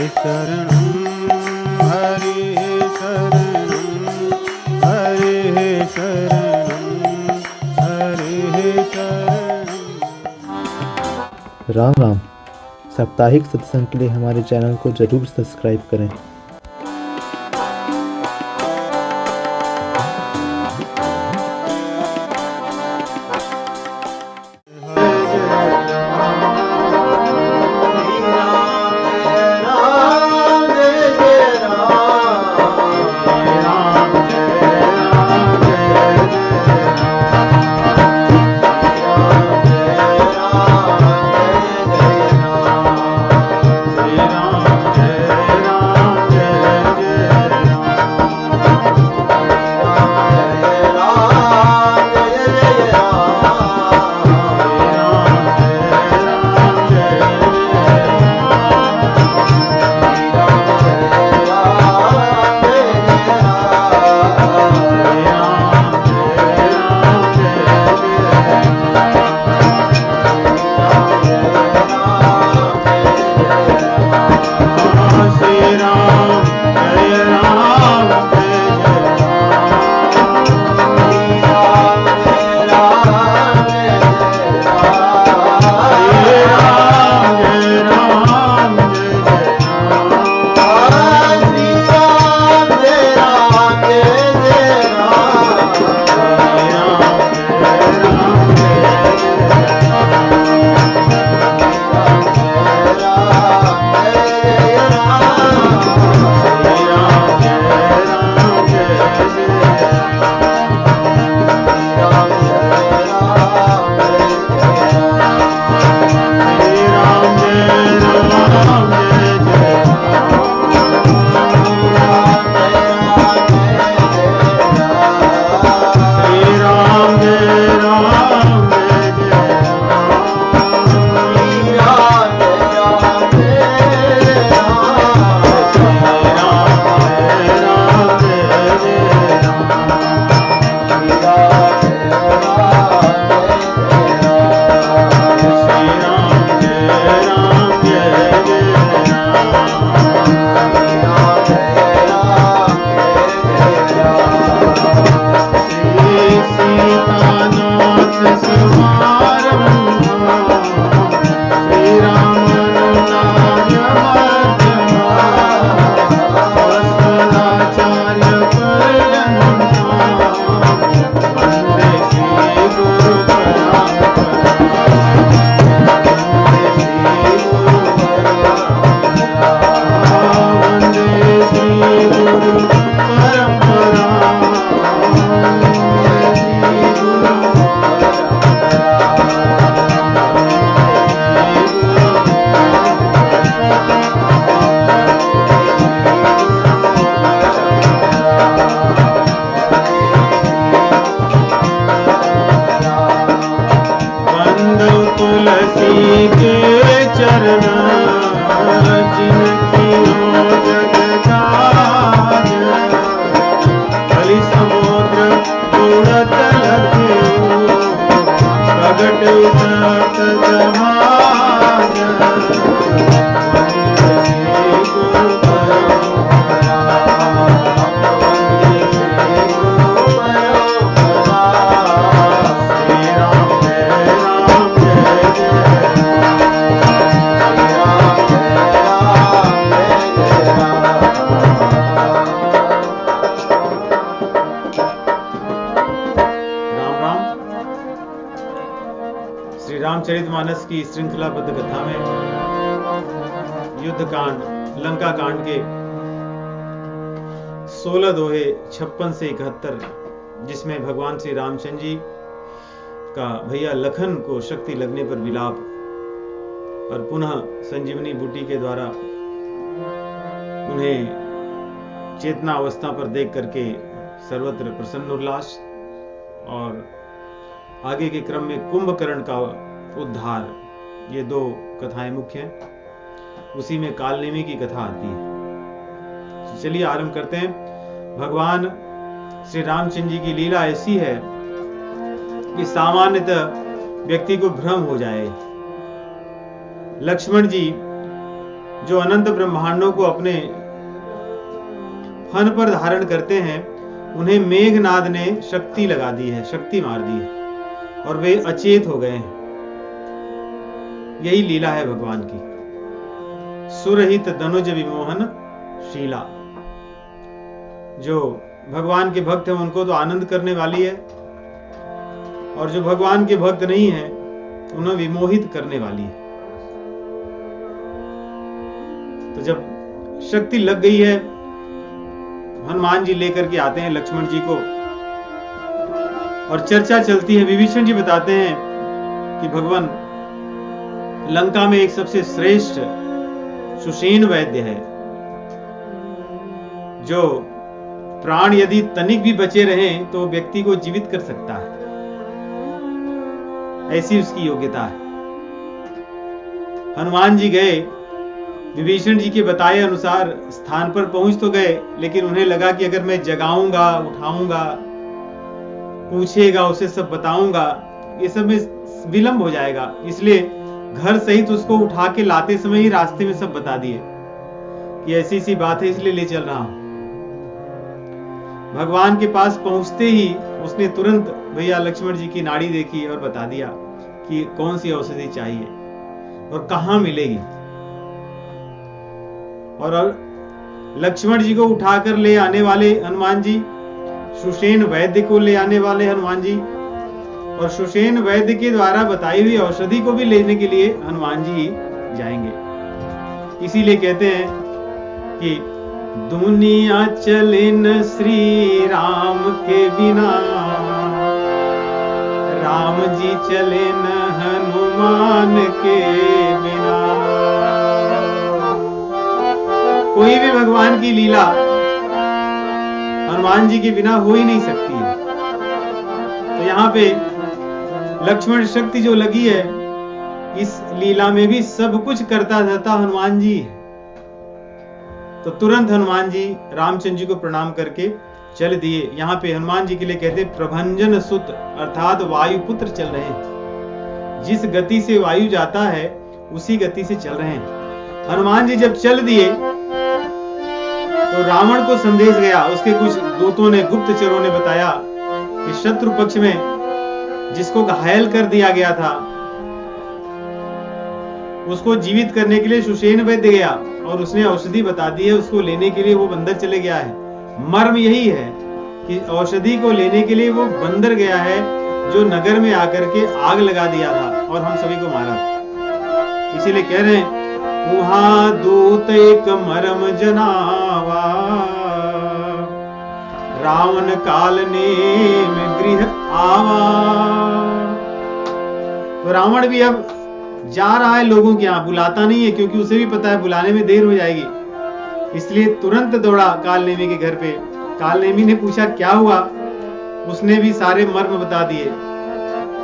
शरणं हरे शरणं हरे शरणं हरे शरणं। राम राम। साप्ताहिक सत्संग के लिए हमारे चैनल को जरूर सब्सक्राइब करें। रामचरितमानस की श्रृंखलाबद्ध कथा में युद्ध कांड, लंका कांड के 16 दोहे 56 से 71, जिसमें भगवान श्री रामचंद्र जी का भैया लखन को शक्ति लगने पर विलाप और पुनः संजीवनी बूटी के द्वारा उन्हें चेतना अवस्था पर देख करके सर्वत्र प्रसन्न उल्लास, और आगे के क्रम में कुंभकर्ण का उद्धार, ये दो कथाएं मुख्य हैं। उसी में कालनेमी की कथा आती है। तो चलिए आरंभ करते हैं। भगवान श्री रामचंद्र जी की लीला ऐसी है कि सामान्यतः व्यक्ति को भ्रम हो जाए। लक्ष्मण जी जो अनंत ब्रह्मांडों को अपने फन पर धारण करते हैं, उन्हें मेघनाद ने शक्ति लगा दी है, शक्ति मार दी है और वे अचेत हो गए हैं। यही लीला है भगवान की। सुरहित धनुज विमोहन शीला। जो भगवान के भक्त हैं उनको तो आनंद करने वाली है, और जो भगवान के भक्त नहीं है उन्हें विमोहित करने वाली है। तो जब शक्ति लग गई है, हनुमान जी लेकर के आते हैं लक्ष्मण जी को, और चर्चा चलती है। विभीषण जी बताते हैं कि भगवान लंका में एक सबसे श्रेष्ठ सुषेण वैद्य है, जो प्राण यदि तनिक भी बचे रहें तो व्यक्ति को जीवित कर सकता है, ऐसी उसकी योग्यता है। हनुमान जी गए, विभीषण जी के बताए अनुसार स्थान पर पहुंच तो गए, लेकिन उन्हें लगा कि अगर मैं जगाऊंगा, उठाऊंगा, पूछेगा, उसे सब बताऊंगा, ये सब में विलंब हो जाएगा। इसलिए घर सहित उसको उठा के लाते समय ही रास्ते में सब बता दिए कि ऐसी सी बात है, इसलिए ले चल रहा हूं। भगवान के पास पहुंचते ही उसने तुरंत भैया लक्ष्मण जी की नाड़ी देखी और बता दिया कि कौन सी औषधि चाहिए और कहां मिलेगी। और लक्ष्मण जी को उठाकर ले आने वाले हनुमान जी, सुषेण वैद्य को ले आने वाले हनुमान जी, और सुषेण वैद्य के द्वारा बताई हुई औषधि को भी लेने के लिए हनुमान जी जाएंगे। इसीलिए कहते हैं कि दुनिया चले न श्री राम के बिना, राम जी चले न हनुमान के बिना। कोई भी भगवान की लीला हनुमान जी के बिना हो ही नहीं सकती है। तो यहाँ पे लक्ष्मण शक्ति जो लगी है, इस लीला में भी सब कुछ करता रहता हनुमान जी है। तो तुरंत हनुमान जी रामचंद्र जी को प्रणाम करके चल दिए। यहाँ पे हनुमान जी के लिए कहते प्रभंजन सुत, अर्थात वायुपुत्र चल रहे हैं। जिस गति से वायु जाता है उसी गति से चल रहे हैं। हनुमान जी जब चल दिए तो रावण को संदेश गया, उसके कुछ दूतों ने, गुप्तचरों ने बताया कि शत्रु पक्ष में जिसको घायल कर दिया गया था उसको जीवित करने के लिए सुषेण वैद्य गया और उसने औषधि बता दी है, उसको लेने के लिए वो बंदर चले गया है। मर्म यही है कि औषधि को लेने के लिए वो बंदर गया है जो नगर में आकर के आग लगा दिया था और हम सभी को मारा था। इसीलिए कह रहे हैं वहां दूत एक मरम जनावा, रावण काल नेम गृह आवा। तो रावण भी अब जा रहा है लोगों के यहाँ, बुलाता नहीं है, क्योंकि उसे भी पता है बुलाने में देर हो जाएगी। इसलिए तुरंत दौड़ा कालनेमी के घर पे। कालनेमी ने पूछा क्या हुआ, उसने भी सारे मर्म बता दिए।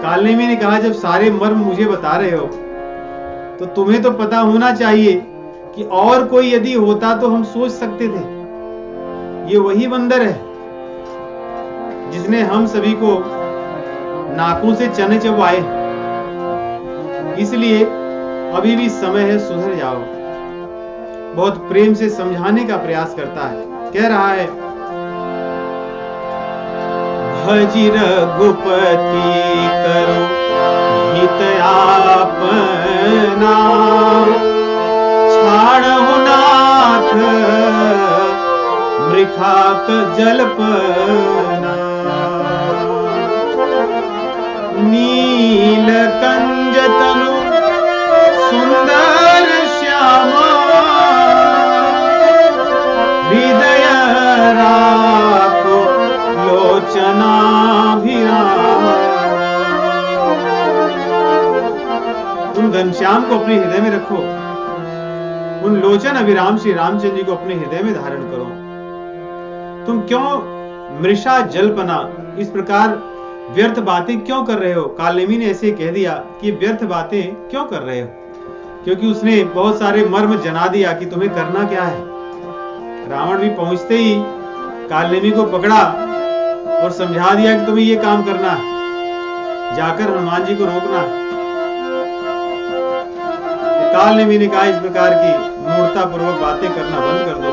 कालनेमी ने कहा जब सारे मर्म मुझे बता रहे हो तो तुम्हें तो पता होना चाहिए कि और कोई यदि होता तो हम सोच सकते थे। ये वही बंदर है जिसने हम सभी को नाकों से चने चबाए। इसलिए अभी भी समय है, सुधर जाओ। बहुत प्रेम से समझाने का प्रयास करता है। कह रहा है भजी रघुपति करो हित आपना, छाड़हु नाथ मृखाक जलपना। नील कंज तनु सुंदर श्यामा, हृदय राखो लोचना तुम घनश्याम को अपने हृदय में रखो, उन लोचन अभिराम श्री रामचंद्र जी को अपने हृदय में धारण करो। तुम क्यों मृषा जलपना, इस प्रकार व्यर्थ बातें क्यों कर रहे हो? कालनेमी ने ऐसे कह दिया कि व्यर्थ बातें क्यों कर रहे हो, क्योंकि उसने बहुत सारे मर्म जना दिया कि तुम्हें करना क्या है। रावण भी पहुंचते ही कालनेमी को पकड़ा और समझा दिया कि तुम्हें ये काम करना है, जाकर हनुमान जी को रोकना है। काल ने भी कहा इस प्रकार की मूर्ता पूर्वक बातें करना बंद कर दो,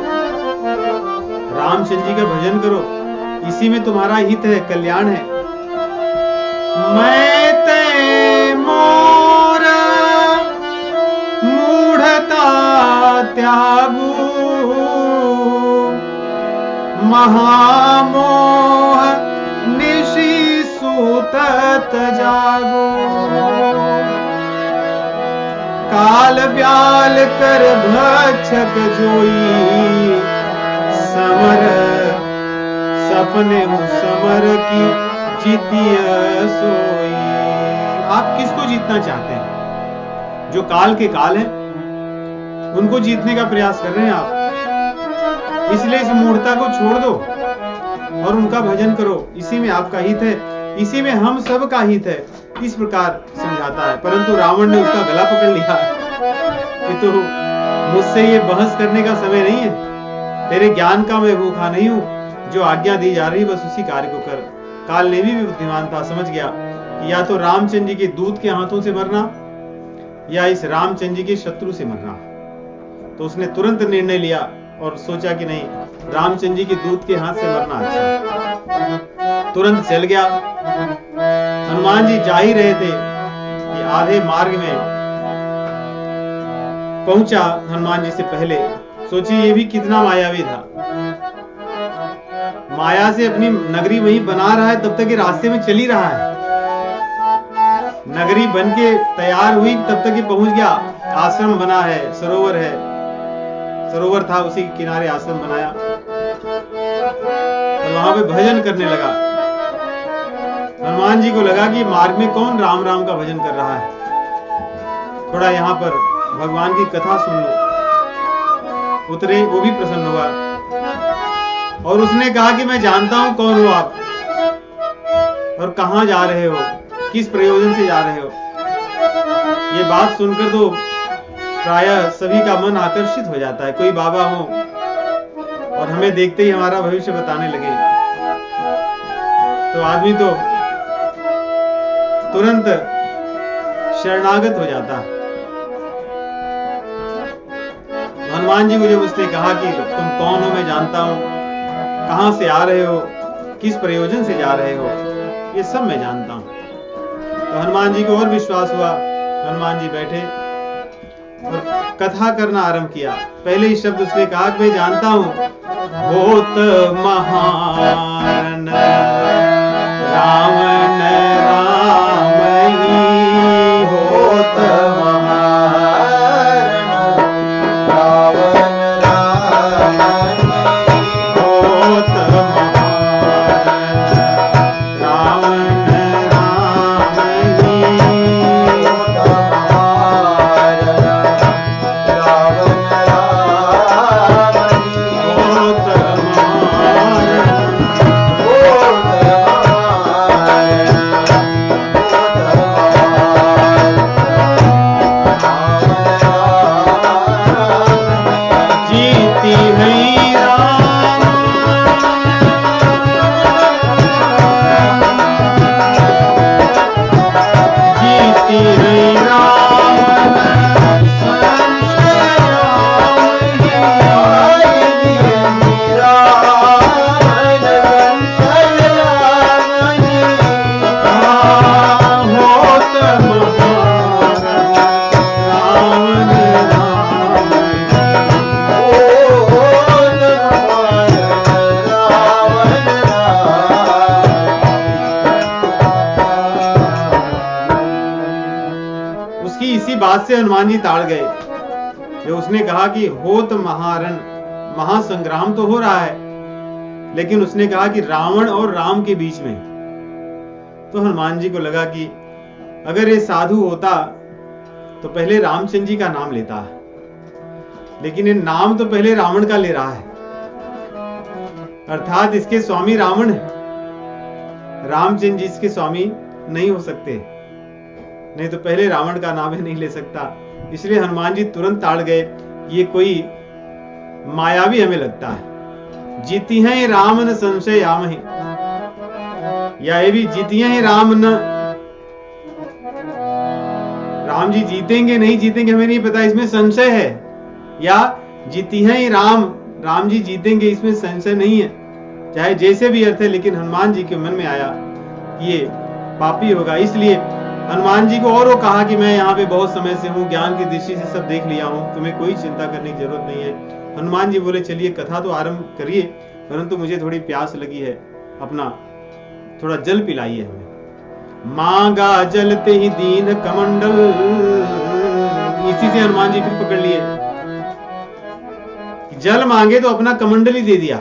रामचंद्र जी का भजन करो, इसी में तुम्हारा हित है, कल्याण है। मैं ते मोर मूढ़ता त्यागू, महामोह निशि सूतत जागू, काल ब्याल कर भक्षक जोई, समर सपने समर की जीतिय सोई। आप किसको जीतना चाहते हैं? जो काल के काल हैं, उनको जीतने का प्रयास कर रहे हैं आप। इसलिए इस मूर्खता को छोड़ दो और उनका भजन करो, इसी में आपका हित है, इसी में हम सब का हित है। इस प्रकार समझाता है। परंतु रावण ने उसका गला पकड़ लिया कि तो मुझसे ये बहस करने का समय नहीं है, तेरे ज्ञान का मैं भूखा नहीं हूं, जो आज्ञा दी जा रही बस उसी कार्य को कर। काल ने भी बुद्धिमान था, समझ गया कि या तो रामचंद्र जी के दूत के हाथों से मरना या इस रामचंद्र जी के शत्रु से मरना। तो उसने तुरंत निर्णय लिया और सोचा कि नहीं, रामचंद्र जी के दूत के हाथ से मरना अच्छा। तुरंत चल गया। हनुमान जी जा ही रहे थे कि आधे मार्ग में पहुंचा हनुमान जी से पहले। सोचिए ये भी कितना मायावी था, माया से अपनी नगरी वहीं बना रहा है, तब तक ये रास्ते में चल ही रहा है। नगरी बन के तैयार हुई तब तक ये पहुंच गया। आश्रम बना है, सरोवर है, सरोवर था, उसी के किनारे आश्रम बनाया और वहां पे भजन करने लगा। हनुमान जी को लगा कि मार्ग में कौन राम राम का भजन कर रहा है, थोड़ा यहाँ पर भगवान की कथा सुन लो। उतरे, वो भी प्रसन्न हुआ और उसने कहा कि मैं जानता हूं कौन हो आप और कहां जा रहे हो, किस प्रयोजन से जा रहे हो। ये बात सुनकर तो प्रायः सभी का मन आकर्षित हो जाता है। कोई बाबा हो और हमें देखते ही हमारा भविष्य बताने लगे तो आदमी तो तुरंत शरणागत हो जाता है। हनुमान जी को जब उसने कहा कि तुम कौन हो, मैं जानता हूं, कहां से आ रहे हो, किस प्रयोजन से जा रहे हो, ये सब मैं जानता हूं, तो हनुमान जी को और विश्वास हुआ। हनुमान जी बैठे और कथा करना आरंभ किया। पहले ही शब्द उसने कहा कि मैं जानता हूं, होत महान रावण रामई, होत बात से हनुमान जी ताड़ गए। जो उसने कहा कि होत महारण, महासंग्राम तो हो रहा है, लेकिन उसने कहा कि रावण और राम के बीच में। तो हनुमान जी को लगा कि अगर ये साधु होता तो पहले रामचंद्र जी का नाम लेता, लेकिन ये नाम तो पहले रावण का ले रहा है, अर्थात इसके स्वामी रावण है, रामचंद्र जी इसके स्वामी नहीं हो सकते, नहीं तो पहले रावण का नाम ही नहीं ले सकता। इसलिए हनुमान जी तुरंत ताड़ गए, ये कोई मायावी हमें लगता है। जीती हैं राम न संशय याम ही, या ये भी जीती हैं राम न, राम जी जीतेंगे नहीं जीतेंगे हमें नहीं पता, इसमें संशय है, या जीती हैं ही राम जी जीतेंगे, इसमें संशय नहीं है, चाहे जैसे भी अर्थ है। लेकिन हनुमान जी के मन में आया कि ये पापी होगा, इसलिए हनुमान जी को और वो कहा कि मैं यहाँ पे बहुत समय से हूँ, ज्ञान की दृष्टि से सब देख लिया हूँ, तुम्हें कोई चिंता करने की जरूरत नहीं है। हनुमान जी बोले चलिए कथा तो आरंभ करिए, परंतु मुझे थोड़ी प्यास लगी है, अपना थोड़ा जल पिलाइए हमें। मांगा जलते ही दीन कमंडल, इसी से हनुमान जी फिर पकड़ लिए, जल मांगे तो अपना कमंडल ही दे दिया।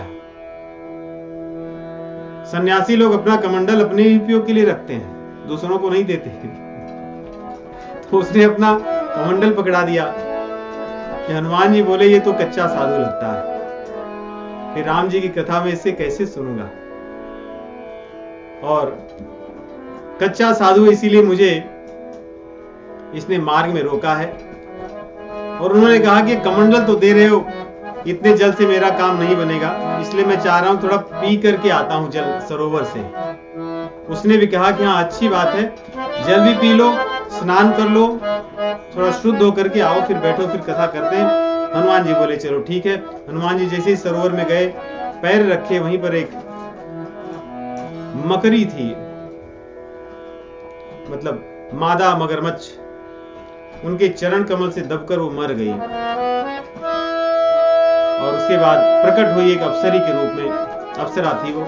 सन्यासी लोग अपना कमंडल अपने उपयोग के लिए रखते हैं, दूसरों को नहीं देते। तो उसने अपना कमंडल पकड़ा दिया कि हनुमान जी बोले ये तो कच्चा साधु लगता है, फिर राम जी की कथा में इससे कैसे सुनूंगा, और कच्चा साधु इसीलिए मुझे इसने मार्ग में रोका है। और उन्होंने कहा कि कमंडल तो दे रहे हो, इतने जल से मेरा काम नहीं बनेगा, इसलिए मैं चाह रहा हूं थोड़ा पी करके आता हूं जल सरोवर से। उसने भी कहा कि हाँ अच्छी बात है, जल भी पी लो, स्नान कर लो, थोड़ा शुद्ध होकर के आओ, फिर बैठो, फिर कथा करते हैं। हनुमान जी बोले चलो ठीक है। हनुमान जी जैसे ही सरोवर में गए, पैर रखे, वहीं पर एक मकड़ी थी, मतलब मादा मगरमच्छ, उनके चरण कमल से दबकर वो मर गई, और उसके बाद प्रकट हुई एक अप्सरी के रूप में। अप्सरा थी वो,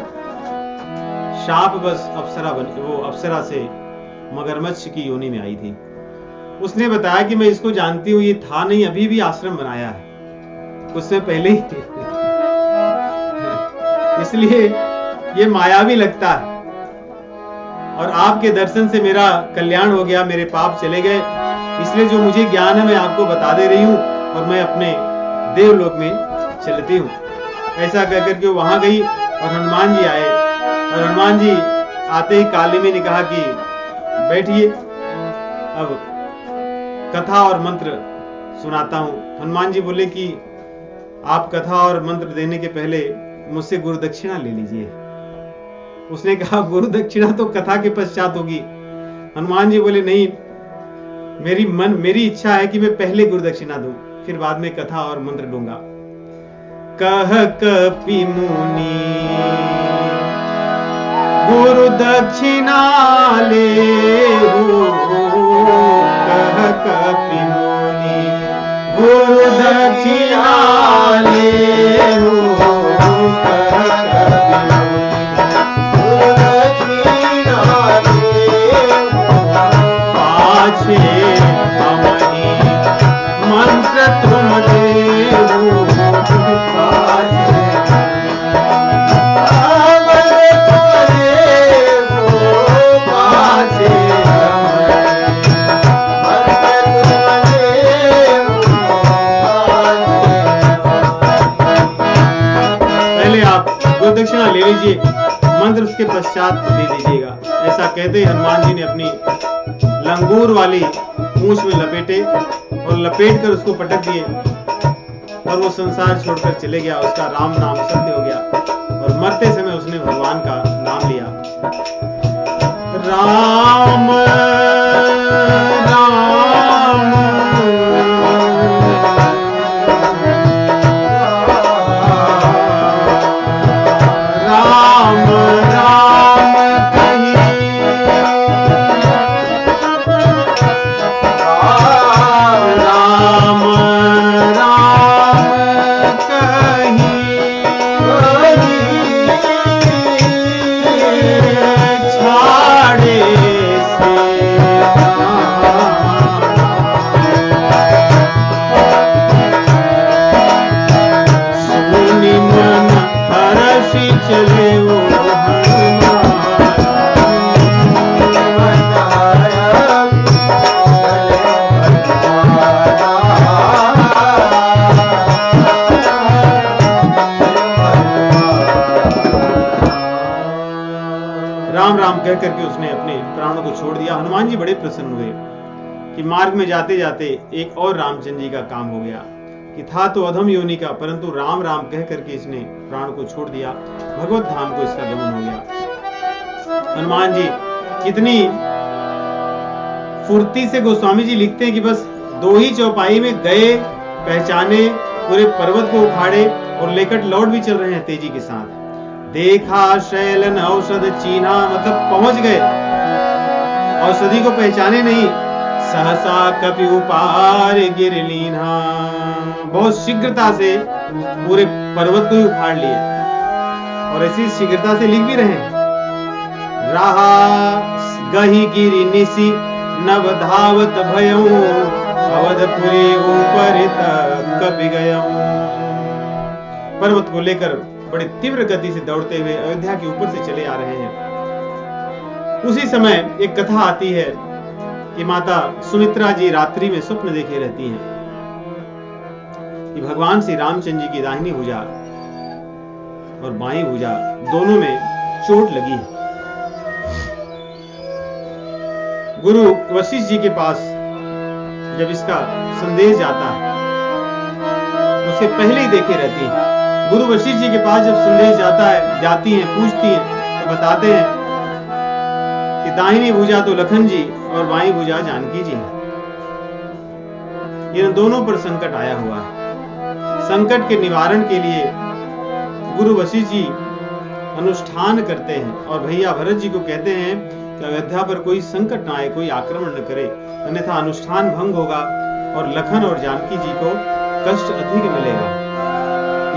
शाप बस अप्सरा बनी, वो अप्सरा से मगरमच्छ की योनि में आई थी। उसने बताया कि मैं इसको जानती हूँ, ये था नहीं, अभी भी आश्रम बनाया है उससे पहले ही इसलिए ये मायावी लगता है, और आपके दर्शन से मेरा कल्याण हो गया, मेरे पाप चले गए, इसलिए जो मुझे ज्ञान है मैं आपको बता दे रही हूँ, और मैं अपने देवलोक में चलती हूँ। ऐसा कहकर के वहां गई, और हनुमान जी आए, और हनुमान जी आते ही कालिंदी ने कहा कि बैठिए, अब कथा और मंत्र सुनाता हूँ। हनुमान जी बोले कि आप कथा और मंत्र देने के पहले मुझसे गुरु दक्षिणा ले लीजिए। उसने कहा गुरु दक्षिणा तो कथा के पश्चात होगी। हनुमान जी बोले नहीं, मेरी इच्छा है कि मैं पहले गुरु दक्षिणा दूं, फिर बाद में कथा और मंत्र दूंगा। कह कपि मुनि गुरु दक्षिणा ले हो, कह कपि मुनि गुरु दक्षिणा ले हो, कह कपि मुनि पाछे हमनी मंत्र तुम देहु, पहले आप गुरु दक्षिणा ले लीजिए, मंत्र उसके पश्चात दे दीजिएगा। ऐसा कहते ही हनुमान जी ने अपनी लंगूर वाली पूंछ में लपेटे, और लपेट कर उसको पटक दिए, और वो संसार छोड़कर चले गया। उसका राम नाम सत्य हो गया, और मरते समय उसने भगवान का नाम लिया। राम राम राम राम कही, राम राम कही, छाड़े से सुनि मन हर्षि चले वो राम राम कह करके उसने अपने प्राणों को छोड़ दिया। हनुमान जी बड़े प्रसन्न हुए कि मार्ग में जाते जाते एक और रामचंद्र जी का काम हो गया, कि था तो अधम योनि का, परंतु राम राम कह करके इसने प्राण को छोड़ दिया, भगवत धाम को इसका गमन हो गया। हनुमान जी कितनी फुर्ती से गोस्वामी जी लिखते हैं कि बस 2 ही चौपाई में गए, पहचाने, पूरे पर्वत को उखाड़े और लेकर लौट भी चल रहे हैं तेजी के साथ। देखा शैलन औषध चीन्हा, मतलब पहुंच गए, औषधि को पहचाने नहीं। सहसा कपि उपार गिर लीन्हा, बहुत शीघ्रता से पूरे पर्वत को ही उखाड़ लिए और ऐसी शीघ्रता से लिख भी रहे हैं। रहा गही गिरी निसी नव धावत भयऊ, अवधपुरी ऊपर कपि गयऊ। पर्वत को लेकर बड़े तीव्र गति से दौड़ते हुए अयोध्या के ऊपर से चले आ रहे हैं। उसी समय एक कथा आती है कि माता सुमित्रा जी रात्रि में स्वप्न देखे रहती हैं कि भगवान श्री रामचंद्र जी की दाहिनी भुजा और बाईं भुजा दोनों में चोट लगी है। गुरु वशिष्ठ जी के पास जब इसका संदेश जाता है, उससे पहले ही देखे रहती हैं। गुरु वशिष्ठ जी के पास जब संदेश जाता है, जाती हैं, पूछती हैं, तो बताते हैं कि दाहिनी भुजा तो लखन जी और बाईं भुजा जानकी जी है। इन दोनों पर संकट आया हुआ है। संकट के निवारण के लिए गुरु वशिष्ठ जी अनुष्ठान करते हैं और भैया भरत जी को कहते हैं कि अयोध्या पर कोई संकट ना आए, कोई आक्रमण न करे, अन्यथा अनुष्ठान भंग होगा और लखन और जानकी जी को कष्ट अधिक मिलेगा।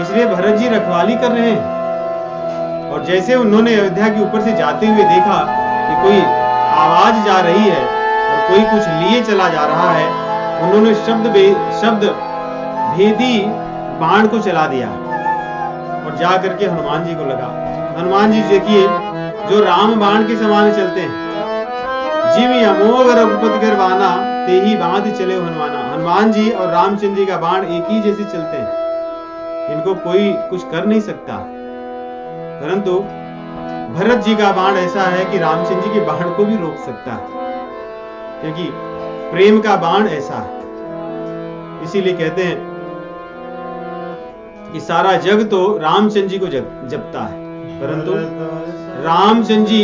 इसलिए भरत जी रखवाली कर रहे हैं। और जैसे उन्होंने अयोध्या के ऊपर से जाते हुए देखा कि कोई आवाज जा रही है और कोई कुछ लिए चला जा रहा है, उन्होंने शब्द भेदी बाण को चला दिया और जा करके हनुमान जी को लगा। हनुमान जी देखिए जो राम बाण के समान चलते हैं, जिम अमोघ रघुपति करवाना ते ही बांध चले हनुमाना। हनुमान जी और रामचंद्र जी का बाण एक ही जैसे चलते हैं, इनको कोई कुछ कर नहीं सकता। परंतु भरत जी का बाण ऐसा है कि रामचंद्र जी के बाण को भी रोक सकता है, क्योंकि प्रेम का बाण ऐसा है। इसीलिए कहते हैं कि सारा जग तो रामचंद्र जी को जपता है, परंतु रामचंद्र जी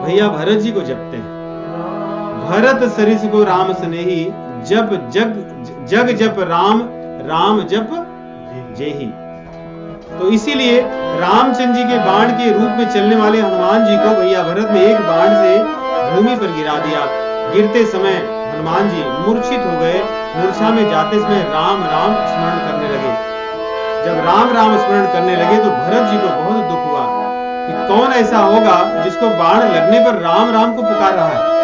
भैया भरत जी को जपते हैं। भरत सरिस को राम स्नेही, जब जग जप राम, राम जप जेही। तो इसीलिए रामचंद्र जी के बाण के रूप में चलने वाले हनुमान जी को भैया भरत ने एक बाण से भूमि पर गिरा दिया। गिरते समय हनुमान जी मूर्छित हो गए। मूर्छा में जाते समय राम राम स्मरण करने लगे। जब राम राम स्मरण करने लगे तो भरत जी को बहुत दुख हुआ कि कौन ऐसा होगा जिसको बाण लगने पर राम राम को पुकार रहा है।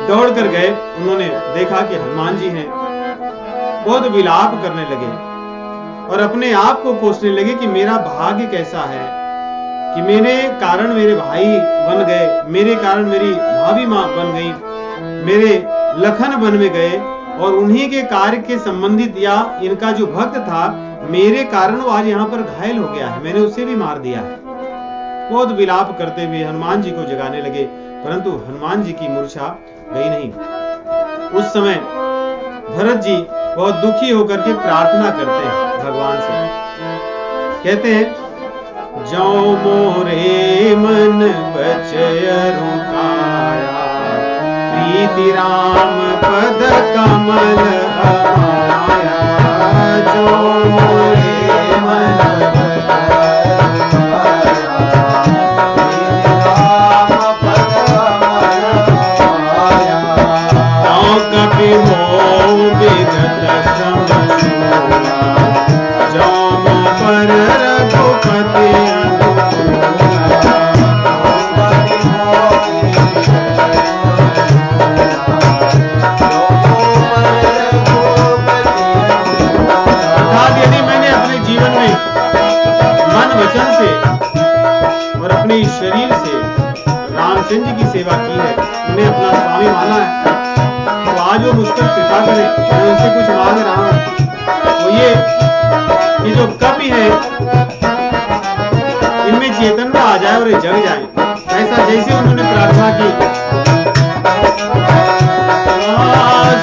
दौड़ कर गए, उन्होंने देखा कि हनुमान जी हैं। बहुत विलाप करने लगे और अपने आप को कोसने लगे कि मेरा भाग्य कैसा है कि मेरे कारण मेरे भाई बन गए, मेरे कारण मेरी भाभी मां बन गई, मेरे लखन वन में गए और उन्हीं के कार्य के संबंधित या इनका जो भक्त था मेरे कारण वो आज यहाँ पर घायल हो गया है, मैंने उसे भी मार दिया है। बहुत विलाप करते हुए हनुमान जी को जगाने लगे, परंतु हनुमान जी की मूर्छा गई नहीं। उस समय भरत जी बहुत दुखी होकर के प्रार्थना करते हैं भगवान से। कहते हैं जो मोरे मन बचय रुकाया, प्रीति राम पद कमल आया। जो मोरे मन शरीर से रामचंद्र जी की सेवा की है, उन्हें अपना स्वामी माना है, तो आज वो मुझ पर कृपा करें। मैं उनसे कुछ मांग रहा हूं वो ये कि जो कवि है इनमें चेतनता आ जाए और ये जग जाए, ऐसा जैसे उन्होंने प्रार्थना की।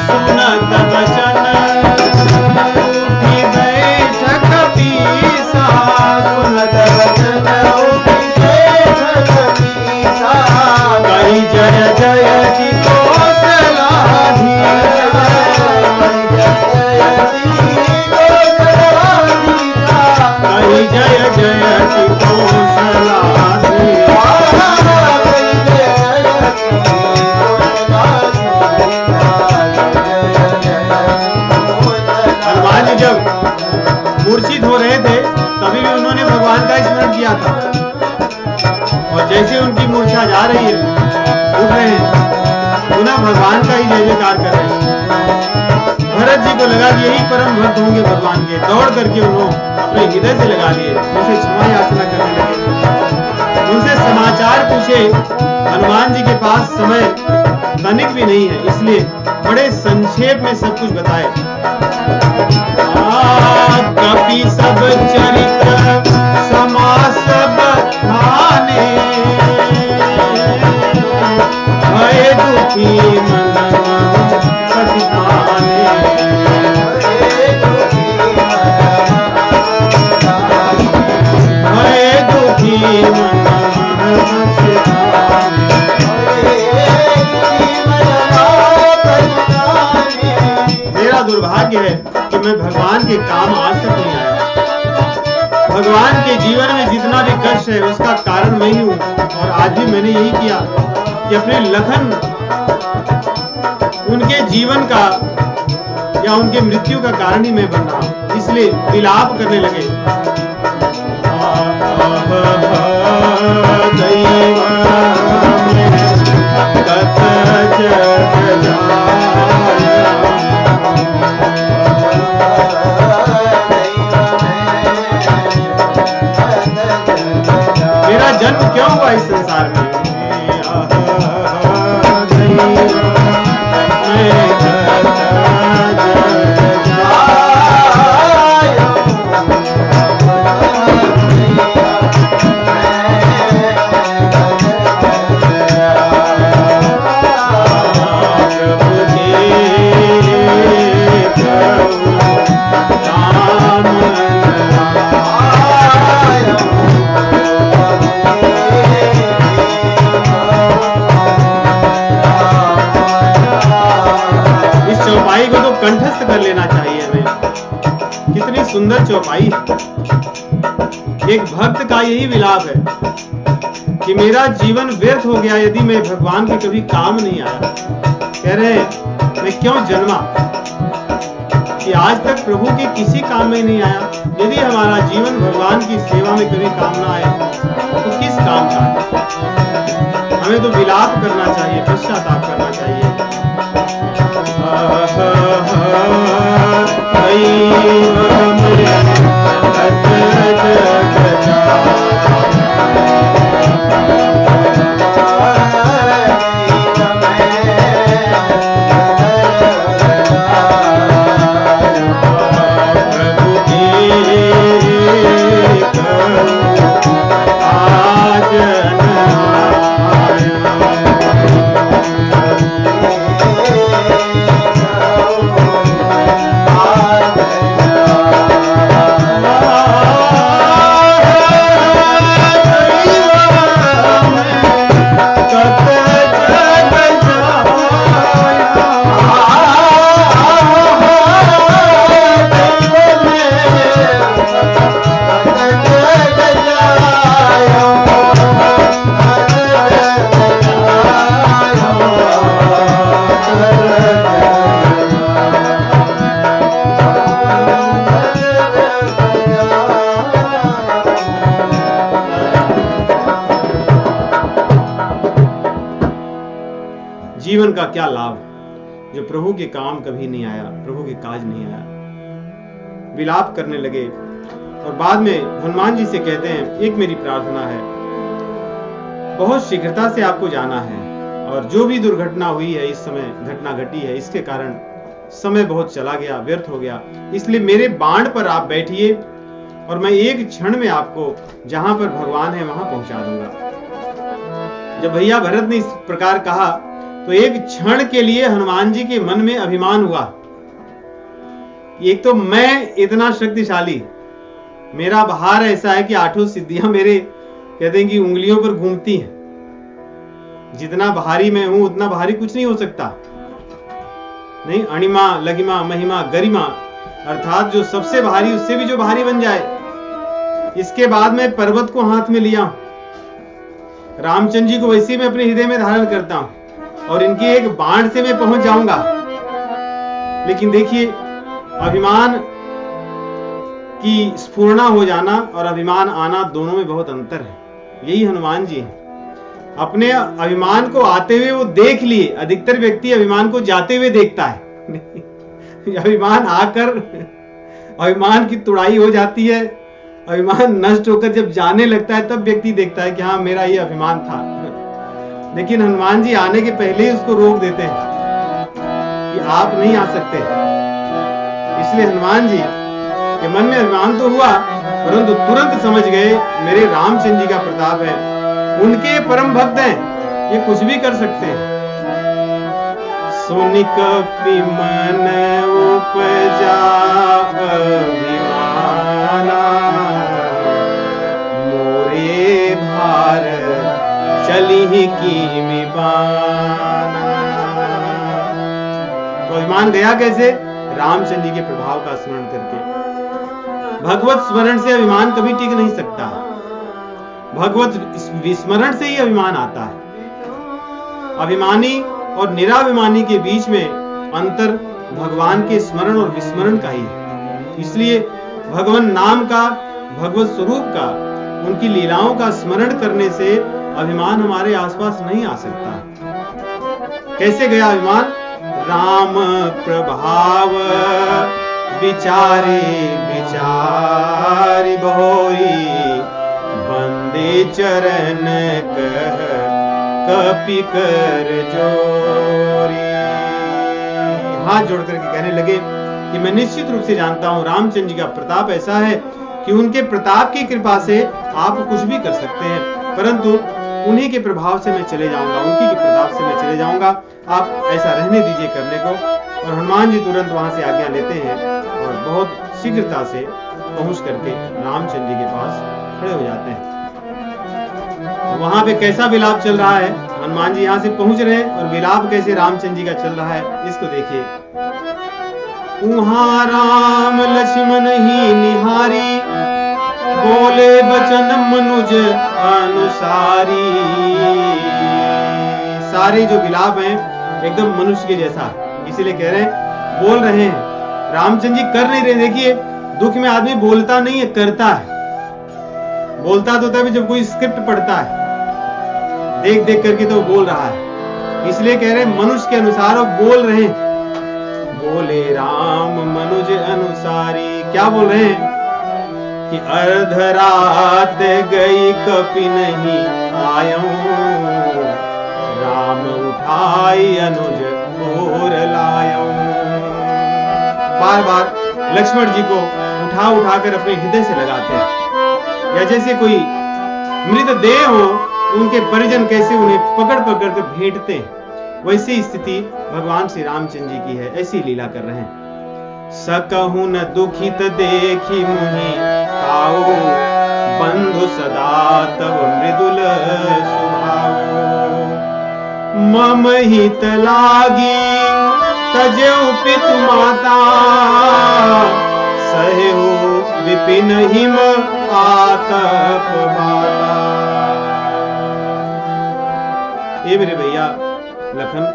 सुनत वचन उठी बैठ कपीसा, सुनत वचन जय जय जैसे उनकी मूर्छा जा रही है, उठ रहे हैं, पुनः भगवान का ही जय जयकार कर रहे हैं। भरत जी को लगा कि यही परम भक्त होंगे भगवान के, दौड़ करके उन्होंने अपने हृदय से लगा लिए, उनसे क्षमा याचना करने लगे, उनसे समाचार पूछे। हनुमान जी के पास समय तनिक भी नहीं है, इसलिए बड़े संक्षेप में सब कुछ बताए। कपि सब चरित्र समास बखाने, भय दुखी मन पछताने, भय दुखी मन मेरा दुर्भाग्य है कि मैं भगवान के काम आज तक नहीं आया। भगवान के जीवन में जितना भी कष्ट है उसका कारण मैं ही हूँ, और आज भी मैंने यही किया कि अपने लखन उनके जीवन का या उनके मृत्यु का कारण ही मैं बन रहा हूँ, इसलिए विलाप करने लगे। मेरा जन्म क्यों हुआ इस संसार में? कंठस्थ कर लेना चाहिए हमें। कितनी सुंदर चौपाई है। एक भक्त का यही विलाप है कि मेरा जीवन व्यर्थ हो गया यदि मैं भगवान के कभी काम नहीं आया। कह रहे हैं मैं क्यों जन्मा कि आज तक प्रभु के किसी काम में नहीं आया। यदि हमारा जीवन भगवान की सेवा में कभी काम ना आए तो किस काम का? हमें तो विलाप करना चाहिए, पश्चाताप करना चाहिए। जीवन का क्या लाभ जो प्रभु के काम कभी नहीं आया, प्रभु के काज नहीं आया। विलाप करने लगे और बाद में हनुमान जी से कहते हैं एक मेरी प्रार्थना है, बहुत शीघ्रता से आपको जाना है और जो भी दुर्घटना हुई है, इस समय घटना घटी है, इसके कारण समय बहुत चला गया, व्यर्थ हो गया, इसलिए मेरे बाण पर आप बैठिए और मैं एक क्षण में आपको जहां पर भगवान है वहां पहुंचा दूंगा। जब भैया भरत ने इस प्रकार कहा तो एक क्षण के लिए हनुमान जी के मन में अभिमान हुआ। एक तो मैं इतना शक्तिशाली, मेरा भार ऐसा है कि आठों सिद्धियां मेरे कहते हैं कि उंगलियों पर घूमती हैं। जितना भारी मैं हूं उतना भारी कुछ नहीं हो सकता। नहीं, अणिमा, लघिमा, महिमा, गरिमा, अर्थात जो सबसे भारी उससे भी जो भारी बन जाए। इसके बाद मैं पर्वत को हाथ में लिया, रामचंद्र जी को वैसे मैं अपने हृदय में धारण करता हूं और इनकी एक बाण से मैं पहुंच जाऊंगा। लेकिन देखिए, अभिमान की स्फुरना हो जाना और अभिमान आना दोनों में बहुत अंतर है। यही हनुमान जी है। अपने अभिमान को आते हुए वो देख लिए। अधिकतर व्यक्ति अभिमान को जाते हुए देखता है। अभिमान आकर अभिमान की तुड़ाई हो जाती है, अभिमान नष्ट होकर जब जाने लगता है तब व्यक्ति देखता है कि हाँ मेरा ये अभिमान था। लेकिन हनुमान जी आने के पहले ही उसको रोक देते हैं कि आप नहीं आ सकते। इसलिए हनुमान जी के मन में अभिमान तो हुआ, परंतु तुरंत समझ गए मेरे रामचंद्र जी का प्रताप है, उनके परम भक्त हैं, ये कुछ भी कर सकते हैं। सुनि कपि मन उपजा अभिमाना, मोरे भार चली कीमि बाना। तो अभिमान गया कैसे? रामचंद्र जी के प्रभाव का स्मरण करके। भगवत स्मरण से अभिमान कभी टिक नहीं सकता, भगवत विस्मरण से ही अभिमान आता है। अभिमानी और निराभिमानी के बीच में अंतर भगवान के स्मरण और विस्मरण का ही है। इसलिए भगवान नाम का, भगवत स्वरूप का, उनकी लीलाओं का स्मरण करने से अभिमान हमारे आसपास नहीं आ सकता। कैसे गया अभिमान? राम प्रभाव विचारे विचारि भोरी, बंदे चरण कह कपि कर जोरी। हाथ जोड़ करके कहने लगे कि मैं निश्चित रूप से जानता हूं रामचंद्र जी का प्रताप ऐसा है कि उनके प्रताप की कृपा से आप कुछ भी कर सकते हैं, परंतु उन्हीं के प्रभाव से मैं चले जाऊंगा, उनकी के प्रताप से मैं चले जाऊंगा, आप ऐसा रहने दीजिए करने को। और हनुमान जी तुरंत वहां से आज्ञा लेते हैं और बहुत शीघ्रता से पहुंच करके रामचंद्र जी के पास खड़े हो जाते हैं। वहां पे कैसा विलाप चल रहा है? हनुमान जी यहां से पहुंच रहे हैं और विलाप कैसे रामचंद्र जी का चल रहा है, इसको देखिए। उहाँ राम लक्ष्मण ही निहारी, बोले बचन मनुज अनुसारी। सारे जो विलाप हैं एकदम मनुष्य के जैसा, इसीलिए कह रहे हैं, बोल रहे हैं। रामचंद्र जी कर नहीं रहे। देखिए दुख में आदमी बोलता नहीं है, करता है। बोलता तो तभी जब कोई स्क्रिप्ट पढ़ता है, देख देख करके तो बोल रहा है। इसलिए कह रहे हैं मनुष्य के अनुसार वो बोल रहे हैं। बोले राम मनुज अनुसारी, क्या बोल रहे हैं कि अर्धरात गई कपि नहीं आयूं, राम उठाई अनुज और लायूं। बार बार लक्ष्मण जी को उठा उठा कर अपने हृदय से लगाते हैं, या जैसे कोई मृत देह हो उनके परिजन कैसे उन्हें पकड़ पकड़ कर भेंटते हैं, वैसी स्थिति भगवान श्री रामचंद्र जी की है। ऐसी लीला कर रहे हैं। सकहु न दुखित देखी मुहि ताऊ, बंधु सदा तब मृदुल सुभाऊ। मम हित लागी तजेउ पितु माता, सहेहु विपिन हिम आतप बाता। ये मेरे भैया लखन,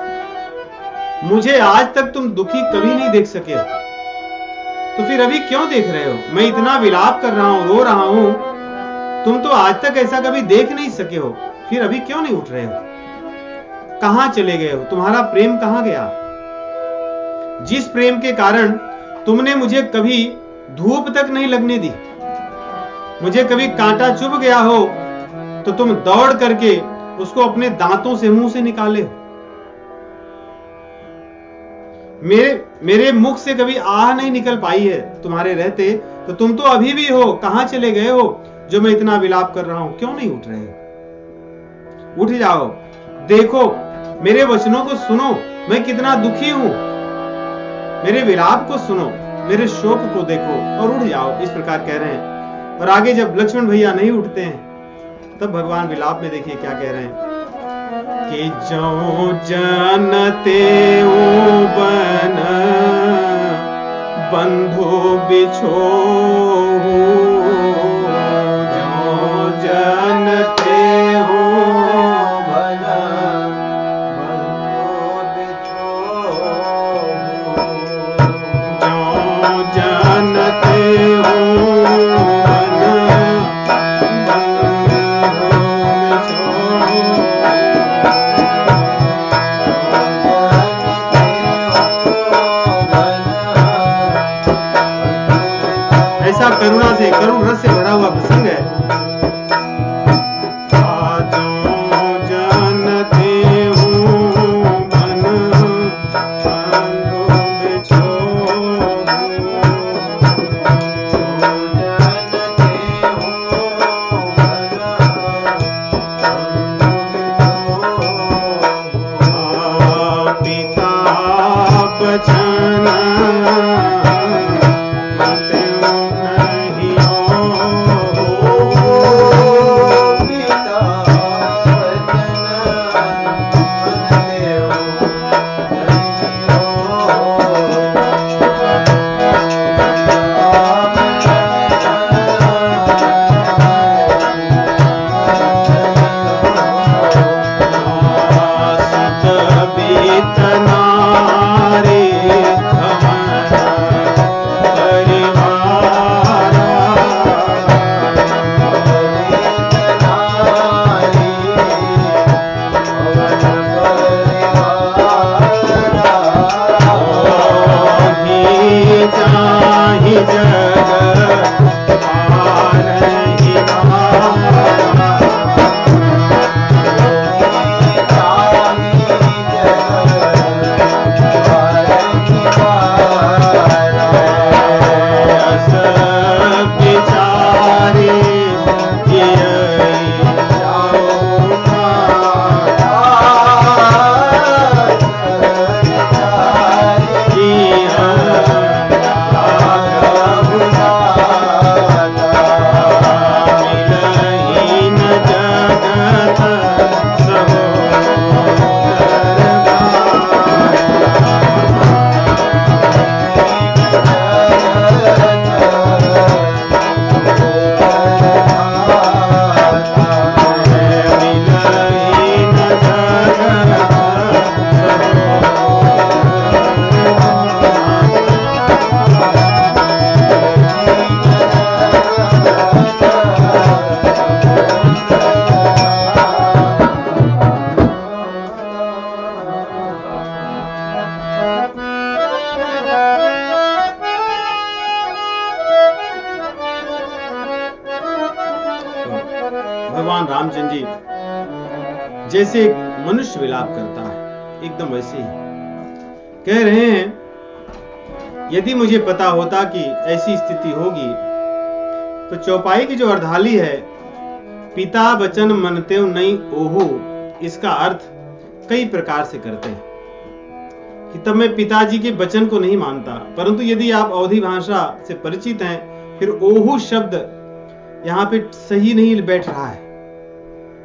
मुझे आज तक तुम दुखी कभी नहीं देख सके, तो फिर अभी क्यों देख रहे हो? मैं इतना विलाप कर रहा हूं, रो रहा हूं, तुम तो आज तक ऐसा कभी देख नहीं सके हो, फिर अभी क्यों नहीं उठ रहे हो? कहां चले गए हो? तुम्हारा प्रेम कहां गया? जिस प्रेम के कारण तुमने मुझे कभी धूप तक नहीं लगने दी, मुझे कभी कांटा चुभ गया हो तो तुम दौड़ करके उसको अपने दांतों से मुंह से निकाले हो। मेरे मुख से कभी आह नहीं निकल पाई है तुम्हारे रहते, तो तुम तो अभी भी हो। कहां चले गए हो जो मैं इतना विलाप कर रहा हूं? क्यों नहीं उठ रहे हो? उठ जाओ, देखो मेरे वचनों को सुनो, मैं कितना दुखी हूं। मेरे विलाप को सुनो, मेरे शोक को देखो और उठ जाओ। इस प्रकार कह रहे हैं। और आगे जब लक्ष्मण भैया नहीं उठते हैं तब भगवान विलाप में देखिए क्या कह रहे हैं कि जो जनते बन बंधु बिछो, जो जनते हो बन बंधु बिछो, जो जनते हो बन बंधु बिछो, करुणा से, करुण रस से भरा हुआ प्रसंग है। भगवान रामचंद्र जी जैसे एक मनुष्य विलाप करता है, एकदम वैसे ही कह रहे हैं, यदि मुझे पता होता कि ऐसी स्थिति होगी तो चौपाई की जो अर्धाली है, पिता बचन मनते नहीं ओहू, इसका अर्थ कई प्रकार से करते हैं कि तब मैं पिताजी के वचन को नहीं मानता। परंतु यदि आप अवधी भाषा से परिचित हैं, फिर ओहू शब्द यहां पे सही नहीं बैठ रहा है।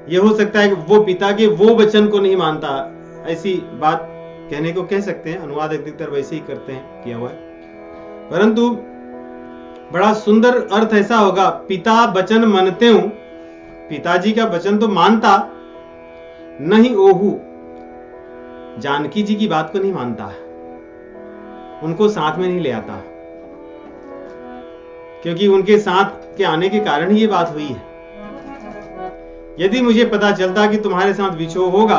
यह हो सकता है कि वो पिता के वो वचन को नहीं मानता, ऐसी बात कहने को कह सकते हैं। अनुवाद अधिकतर वैसे ही करते हैं, किया हुआ है। परंतु बड़ा सुंदर अर्थ ऐसा होगा, पिता वचन मनते हूं, पिताजी का वचन तो मानता नहीं, ओहू जानकी जी की बात को नहीं मानता, उनको साथ में नहीं ले आता, क्योंकि उनके साथ के आने के कारण ही ये बात हुई है। यदि मुझे पता चलता कि तुम्हारे साथ विछोह होगा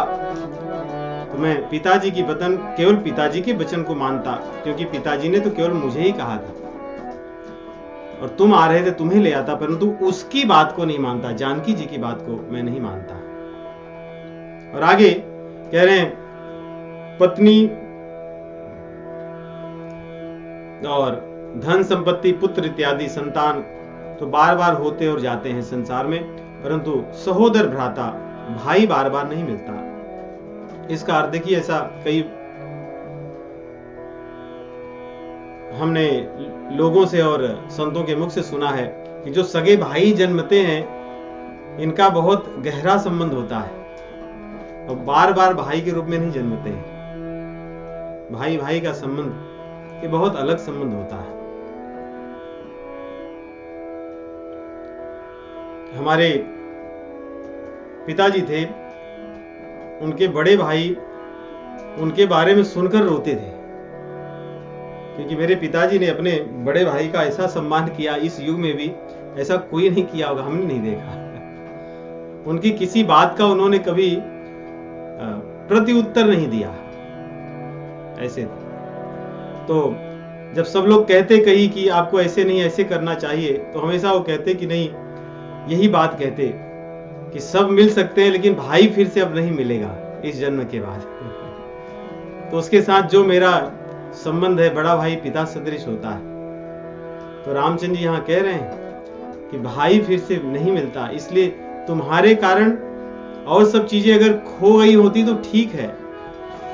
तो मैं पिताजी की वचन, केवल पिताजी के वचन को मानता, क्योंकि पिताजी ने तो केवल मुझे ही कहा था और तुम आ रहे थे, तुम्हें ले आता, परंतु उसकी बात को नहीं मानता, जानकी जी की बात को मैं नहीं मानता। और आगे कह रहे हैं, पत्नी और धन संपत्ति, पुत्र इत्यादि संतान तो बार बार होते और जाते हैं संसार में, परंतु सहोदर भ्राता भाई बार बार नहीं मिलता। इसका अर्थ देखिए, ऐसा कई हमने लोगों से और संतों के मुख से सुना है कि जो सगे भाई जन्मते हैं, इनका बहुत गहरा संबंध होता है और बार बार भाई के रूप में नहीं जन्मते हैं। भाई भाई का संबंध ये बहुत अलग संबंध होता है। हमारे पिताजी थे, उनके बड़े भाई उनके बारे में सुनकर रोते थे, क्योंकि मेरे पिताजी ने अपने बड़े भाई का ऐसा सम्मान किया, इस युग में भी ऐसा कोई नहीं किया होगा, हमने नहीं देखा। उनकी किसी बात का उन्होंने कभी प्रति उत्तर नहीं दिया, ऐसे तो जब सब लोग कहते कहीं कि आपको ऐसे नहीं ऐसे करना चाहिए, तो हमेशा वो कहते कि नहीं, यही बात कहते कि सब मिल सकते हैं लेकिन भाई फिर से अब नहीं मिलेगा इस जन्म के बाद। तो उसके साथ जो मेरा संबंध है, बड़ा भाई पिता सदृश होता है। तो रामचंद्र जी यहाँ कह रहे हैं कि भाई फिर से नहीं मिलता, इसलिए तुम्हारे कारण और सब चीजें अगर खो गई होती तो ठीक है,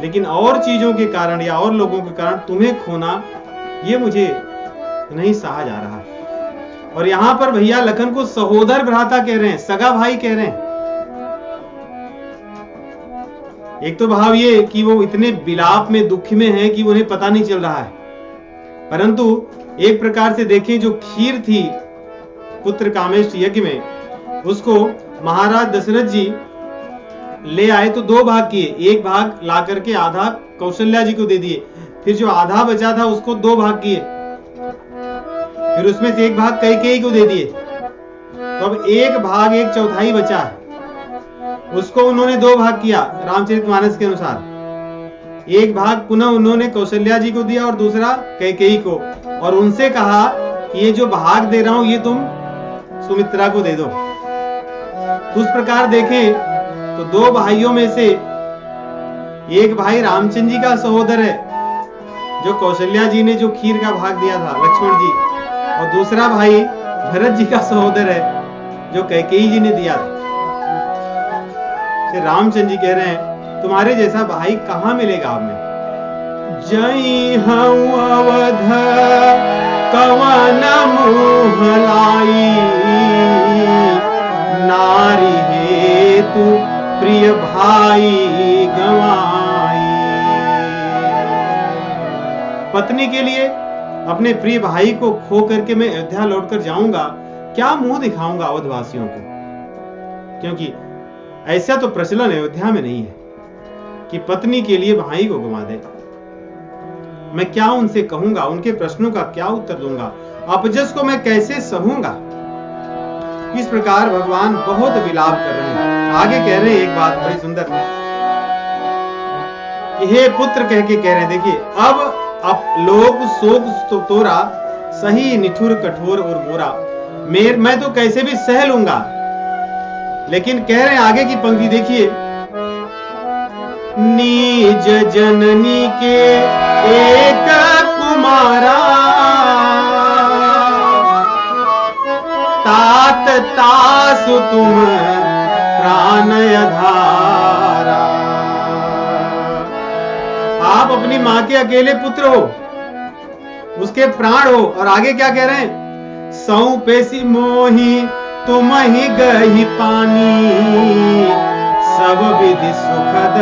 लेकिन और चीजों के कारण या और लोगों के कारण तुम्हें खोना, ये मुझे नहीं सहा जा रहा। और यहां पर भैया लखन को सहोदर भ्राता कह रहे हैं, सगा भाई कह रहे हैं। एक तो भाव ये कि वो इतने विलाप में, दुख में हैं कि उन्हें पता नहीं चल रहा है, परंतु एक प्रकार से देखें, जो खीर थी पुत्र कामेष्ट यज्ञ में, उसको महाराज दशरथ जी ले आए तो 2 भाग किए। एक भाग ला करके आधा कौशल्या जी को दे दिए, फिर जो आधा बचा था उसको 2 भाग किए, फिर उसमें से 1 भाग कैकेयी को दे दिए। तो अब 1 भाग 1/4 बचा है, उसको उन्होंने 2 भाग किया रामचरितमानस के अनुसार। 1 भाग पुनः उन्होंने कौशल्या जी को दिया और दूसरा कैकेयी को, और उनसे कहा कि ये जो भाग दे रहा हूं ये तुम सुमित्रा को दे दो। तो उस प्रकार देखें तो 2 भाइयों में से एक भाई रामचंद्र जी का सहोदर है, जो कौशल्या जी ने जो खीर का भाग दिया था लक्ष्मण जी, और दूसरा भाई भरत जी का सहोदर है, जो कैकेयी जी ने दिया था। रामचंद्र जी कह रहे हैं तुम्हारे जैसा भाई कहां मिलेगा हमें। जय हूं अवध कवन मुँह लाई, नारी हेतु प्रिय भाई गवाई। पत्नी के लिए अपने प्रिय भाई को खो करके मैं अयोध्या लौटकर जाऊंगा, क्या मुंह दिखाऊंगा अवधवासियों को, क्योंकि ऐसा तो प्रचलन अयोध्या में नहीं है कि पत्नी के लिए भाई को गंवा दे। मैं क्या उनसे कहूंगा, उनके प्रश्नों का क्या उत्तर दूंगा, अपजस को मैं कैसे सहूंगा। इस प्रकार भगवान बहुत विलाप कर रहे हैं। आगे कह रहे हैं एक बात बड़ी सुंदर कि हे पुत्र कह के कह रहे हैं, देखिए अब लोग शोक तोरा, सही निठुर कठोर और मोरा, मैं तो कैसे भी सह लूंगा। लेकिन कह रहे हैं आगे की पंक्ति देखिए, निज जननी के एक कुमारा, तात तासु तुम प्राण धारा। आप अपनी मां के अकेले पुत्र हो, उसके प्राण हो। और आगे क्या कह रहे हैं, सौ पेशी मोही तुम ही गही पानी, सब विधि सुखद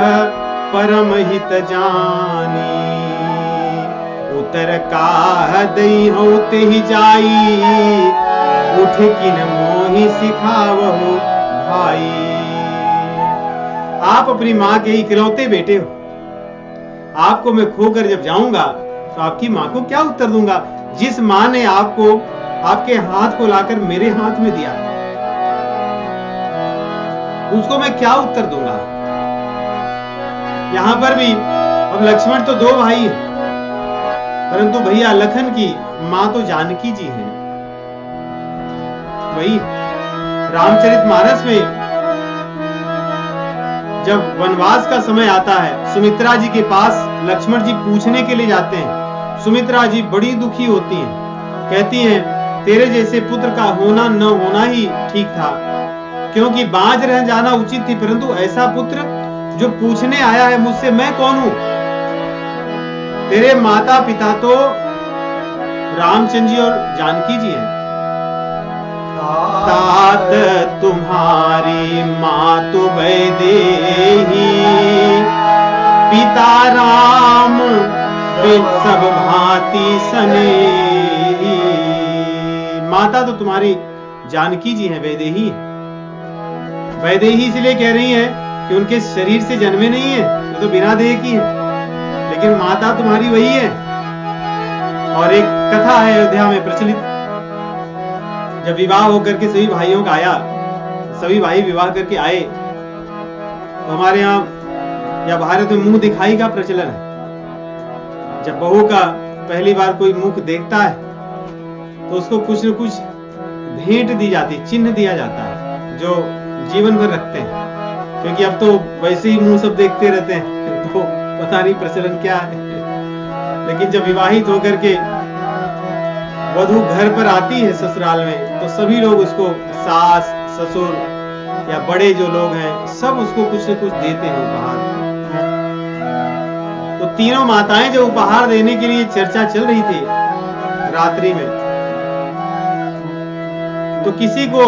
परम हित जानी। उतर काह दई होते ही जाई, उठ किन मोही सिखावहु भाई। आप अपनी मां के इकलौते बेटे हो, आपको मैं खोकर जब जाऊंगा तो आपकी मां को क्या उत्तर दूंगा, जिस मां ने आपको आपके हाथ को लाकर मेरे हाथ में दिया, उसको मैं क्या उत्तर दूंगा। यहां पर भी अब लक्ष्मण तो 2 भाई हैं, परंतु भैया लखन की मां तो जानकी जी हैं। वही रामचरितमानस में जब वनवास का समय आता है, सुमित्रा जी के पास लक्ष्मण जी पूछने के लिए जाते हैं। सुमित्रा जी बड़ी दुखी होती हैं, कहती हैं तेरे जैसे पुत्र का होना न होना ही ठीक था, क्योंकि बांझ रह जाना उचित थी, परंतु ऐसा पुत्र जो पूछने आया है मुझसे, मैं कौन हूं। तेरे माता पिता तो रामचंद्र जी और जानकी जी हैं। तात तुम्हारी मां तो वैदेही, पिता राम सब भांति सनेही। माता तो तुम्हारी जानकी जी हैं, वैदेही। वैदेही इसलिए कह रही है कि उनके शरीर से जन्मे नहीं है, वो तो बिना देह की है, लेकिन माता तुम्हारी वही है। और एक कथा है अयोध्या में प्रचलित, जब विवाह होकर के सभी भाइयों का आया, सभी भाई विवाह करके आए, तो हमारे यहाँ या भारत में मुंह दिखाई का प्रचलन है। जब बहू का जब पहली बार कोई मुख देखता है तो उसको कुछ न कुछ भेंट दी जाती, चिन्ह दिया जाता है जो जीवन भर रखते हैं, क्योंकि अब तो वैसे ही मुंह सब देखते रहते हैं तो पता नहीं प्रचलन क्या है। लेकिन जब विवाहित होकर के वधू घर पर आती है ससुराल में, तो सभी लोग उसको, सास ससुर या बड़े जो लोग हैं, सब उसको कुछ न कुछ देते हैं उपहार। तो तीनों माताएं जो उपहार देने के लिए चर्चा चल रही थी रात्रि में, तो किसी को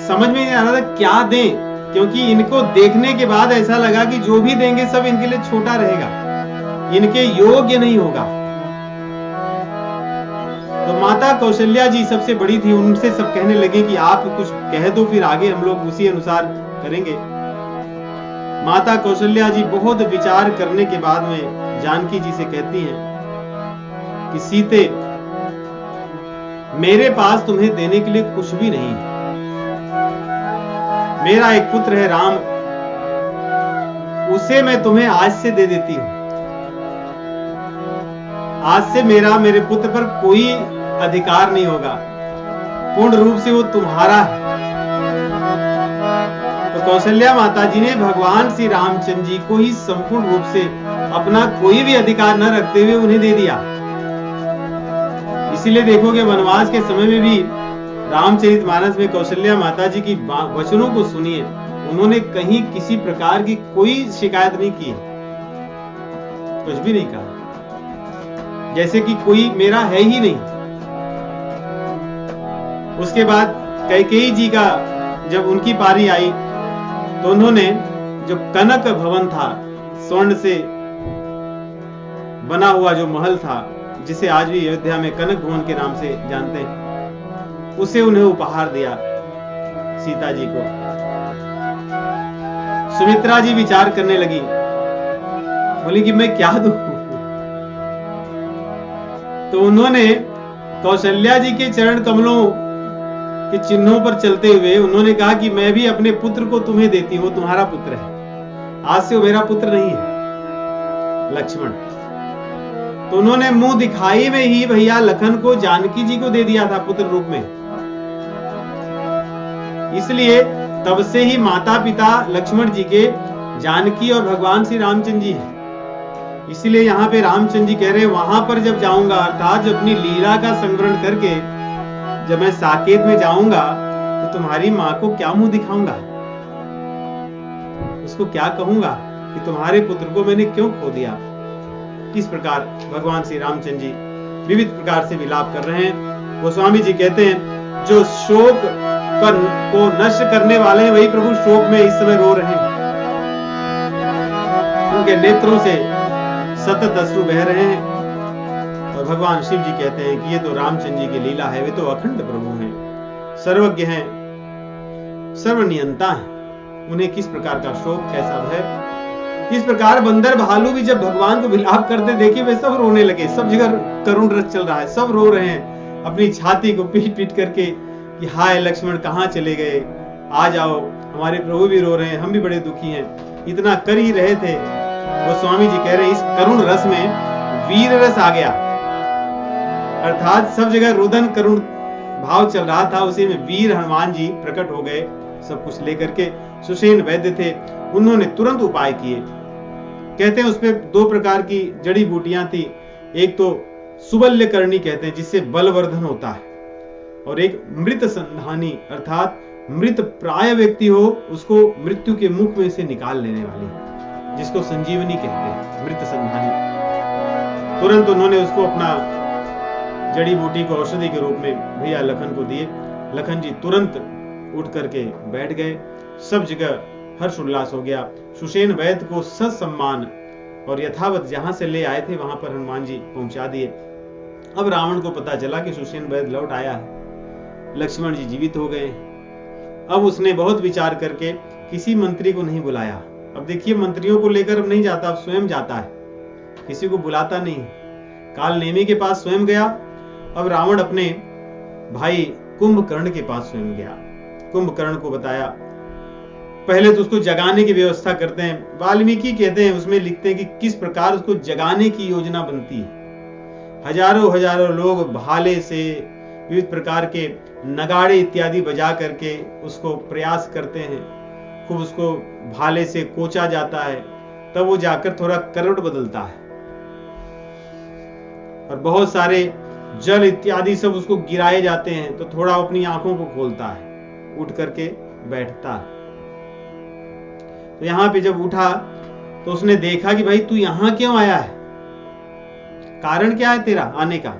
समझ में नहीं आ रहा था क्या दें, क्योंकि इनको देखने के बाद ऐसा लगा कि जो भी देंगे सब इनके लिए छोटा रहेगा, इनके योग्य नहीं होगा। तो माता कौशल्या जी सबसे बड़ी थी, उनसे सब कहने लगे कि आप कुछ कह दो, फिर आगे हम लोग उसी अनुसार करेंगे। माता कौशल्या जी बहुत विचार करने के बाद में जानकी जी से कहती हैं कि सीते, मेरे पास तुम्हें देने के लिए कुछ भी नहीं है। मेरा एक पुत्र है राम, उसे मैं तुम्हें आज से दे देती हूं। आज से मेरे पुत्र पर कोई अधिकार नहीं होगा, पूर्ण रूप से वो तुम्हारा है। तो कौशल्या माता जी ने भगवान श्री रामचंद्र जी को ही संपूर्ण रूप से अपना कोई भी अधिकार न रखते हुए उन्हें दे दिया। इसीलिए देखोगे वनवास के समय में भी रामचरितमानस में कौशल्या माता जी की वचनों को सुनिए, उन्होंने कहीं किसी प्रकार की कोई शिकायत नहीं की, कुछ भी नहीं कहा, जैसे कि कोई मेरा है ही नहीं। उसके बाद कैकेयी जी का जब उनकी पारी आई तो उन्होंने जो कनक भवन था, स्वर्ण से बना हुआ जो महल था, जिसे आज भी अयोध्या में कनक भवन के नाम से जानते हैं, उसे उन्हें उपहार दिया सीता जी को। सुमित्रा जी विचार करने लगी, बोली कि मैं क्या दूं। तो उन्होंने कौशल्या जी के चरण कमलों के चिन्हों पर चलते हुए उन्होंने कहा कि मैं भी अपने पुत्र को तुम्हें देती हूं, तुम्हारा पुत्र है, आज से वो मेरा पुत्र नहीं है, लक्ष्मण। तो उन्होंने मुंह दिखाई में ही भैया लखन को जानकी जी को दे दिया था पुत्र रूप में। इसलिए तब से ही माता पिता लक्ष्मण जी के जानकी और भगवान श्री रामचंद्र जी हैं। इसलिए यहाँ पे रामचंद्र जी कह रहे हैं, वहां पर जब जाऊंगा, अर्थात जब अपनी लीला का संवरण करके जब मैं साकेत में जाऊंगा, तो तुम्हारी मां को क्या मुंह दिखाऊंगा, उसको क्या कहूंगा कि तुम्हारे पुत्र को मैंने क्यों खो दिया। किस प्रकार भगवान श्री रामचंद्र जी विविध प्रकार से विलाप कर रहे हैं। गोस्वामी जी कहते हैं, जो शोक को नष्ट करने वाले हैं, वही प्रभु शोक में इस समय रो रहे हैं। उनके नेत्रों से सतत अश्रु बह रहे हैं। और भगवान शिव जी कहते हैं कि ये तो रामचंद्र जी की लीला है, वे तो अखंड प्रभु हैं, सर्वज्ञ हैं, सर्वनियंता हैं, उन्हें किस प्रकार का शोक कैसा है। इस प्रकार बंदर भालू भी जब भगवान को विलाप करते देखिए, वे सब रोने लगे, सब जगह करुण रस चल रहा है, सब रो रहे हैं अपनी छाती को पीट पीट करके कि हाय लक्ष्मण कहाँ चले गए, आ जाओ, हमारे प्रभु भी रो रहे हैं, हम भी बड़े दुखी हैं। इतना कर ही रहे थे, वो स्वामी जी कह रहे हैं, इस करुण रस में वीर रस आ गया, अर्थात सब जगह रुदन करुण भाव चल रहा था, उसी में वीर हनुमान जी प्रकट हो गए सब कुछ लेकर के। सुषेण वैद्य थे, उन्होंने तुरंत उपाय किए। कहते हैं उसपे दो प्रकार की जड़ी बूटियां थी, एक तो सुबल्य करणी कहते हैं जिससे बलवर्धन होता है, और एक मृत संधानी अर्थात मृत प्राय व्यक्ति हो उसको मृत्यु के मुख में से निकाल लेने वाली, जिसको संजीवनी कहते हैं, मृत संधानी। तुरंत उन्होंने उसको अपना जड़ी बूटी को औषधि के रूप में भैया लखन को दिए। लखन जी तुरंत उठ करके बैठ गए, सब जगह हर्ष उल्लास हो गया। सुषेण वैद्य को ससम्मान और यथावत जहां से ले आए थे वहां पर हनुमान जी पहुंचा दिए। अब रावण को पता चला कि सुषेण वैद्य लौट आया है, लक्ष्मण जी जीवित हो गए। अब उसने बहुत विचार करके किसी मंत्री को नहीं बुलाया। अब देखिए मंत्रियों को लेकर अब नहीं जाता, अब स्वयं जाता है, किसी को बुलाता नहीं। काल नेमी के पास स्वयं गया। अब रावण अपने भाई कुंभकर्ण के पास स्वयं गया, कुंभकर्ण को बताया। पहले तो उसको जगाने की व्यवस्था करते हैं, वाल्मीकि कहते हैं उसमें लिखते हैं कि किस प्रकार उसको जगाने की योजना बनती है। हजारों हजारों लोग भाले से, विविध प्रकार के नगाड़े इत्यादि बजा करके उसको प्रयास करते हैं, खूब उसको भाले से कोचा जाता है, तब वो जाकर थोड़ा करवट बदलता है और बहुत सारे जल इत्यादि सब उसको गिराए जाते हैं, तो थोड़ा अपनी आंखों को खोलता है, उठ करके बैठता है। तो यहां पे जब उठा तो उसने देखा कि भाई तू यहां क्यों आया है, कारण क्या है तेरा आने का,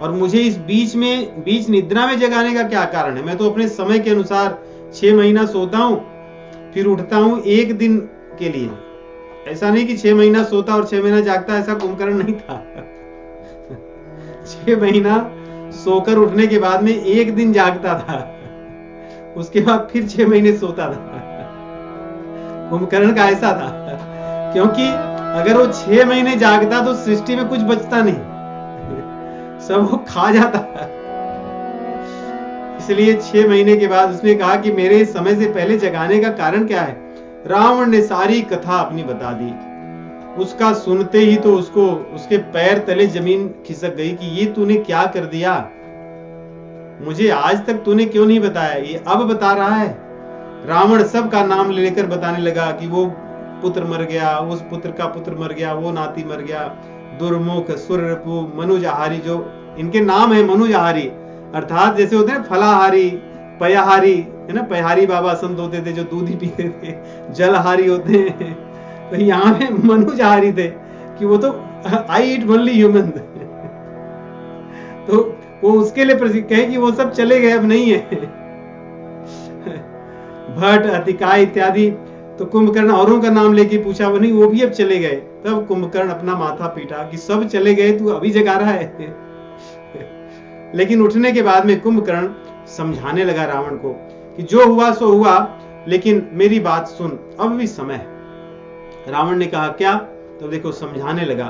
और मुझे इस बीच निद्रा में जगाने का क्या कारण है। मैं तो अपने समय के अनुसार 6 महीना सोता हूं, फिर उठता हूं 1 दिन के लिए। ऐसा नहीं कि 6 महीना सोता और 6 महीना जागता, ऐसा कुंभकर्ण नहीं था। 6 महीना सोकर उठने के बाद में 1 दिन जागता था, उसके बाद फिर 6 महीने सोता था। कुंभकर्ण का ऐसा था, क्योंकि अगर वो 6 महीने जागता तो सृष्टि में कुछ बचता नहीं, सब वो खा जाता। इसलिए 6 महीने के बाद उसने कहा कि मेरे समय से पहले जगाने का कारण क्या है। रावण ने सारी कथा अपनी बता दी। उसका सुनते ही तो उसको उसके पैर तले जमीन खिसक गई कि ये तूने क्या कर दिया, मुझे आज तक तूने क्यों नहीं बताया, ये अब बता रहा है। रावण सबका नाम लेकर बताने लगा कि वो पुत्र मर गया, उस पुत्र का पुत्र मर गया, वो नाती मर गया, दुर्मुख, सुररिपु, मनुजहारी, जो इनके नाम है मनुजहारी, अर्थात जैसे होते हैं फलाहारी, पयाहारी, है ना, पयाहारी बाबा संत होते थे जो दूध ही पीते थे, जलहारी होते हैं, तो यहाँ पे मनुजहारी थे कि वो तो आई ईट ओनली ह्यूमन। तो वो उसके लिए प्रसिद्ध कहे कि वो सब चले गए, अब नहीं है। भट्ट, अतिकाय इत्यादि, तो कुंभकर्ण औरों का नाम लेके पूछा, वो नहीं, वो भी अब चले गए। तब कुंभकर्ण अपना माथा पीटा कि सब चले गए, तू अभी जगा रहा है। लेकिन उठने के बाद में कुंभकर्ण समझाने लगा रावण को कि जो हुआ सो हुआ, लेकिन मेरी बात सुन, अब भी समय है। रावण ने कहा क्या, तो देखो समझाने लगा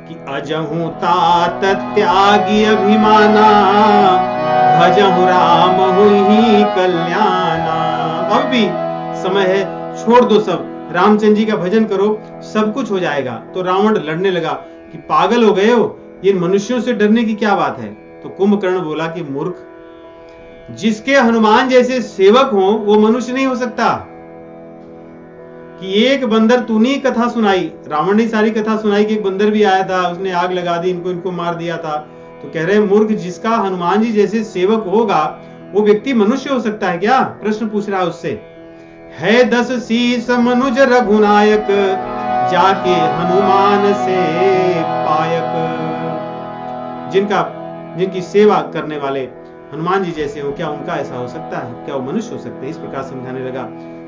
कि अजहु तात त्यागी अभिमाना, भजहु राम हुई कल्याणा। अब भी समय है, छोड़ दो सब, रामचंद्र जी का भजन करो, सब कुछ हो जाएगा। तो रावण लड़ने लगा कि पागल हो गए हो, ये मनुष्यों से डरने की क्या बात है। तो कुंभकर्ण बोला कि मूर्ख, जिसके हनुमान जैसे सेवक हो वो मनुष्य नहीं हो सकता। कि एक बंदर तूने कथा सुनाई, रावण ने सारी कथा सुनाई कि एक बंदर भी आया था, उसने आग लगा दी, इनको मार दिया था। तो कह रहे मूर्ख, जिसका हनुमान जी जैसे सेवक होगा वो व्यक्ति मनुष्य हो सकता है क्या, प्रश्न पूछ रहा है उससे। है 10 शीस मनुज रघुनायक, जाके हनुमान से पायक। जिनकी सेवा करने वाले हनुमान जी जैसे हो, क्या उनका ऐसा हो सकता है, क्या वो मनुष्य हो सकते हैं। इस प्रकार समझाने लगा।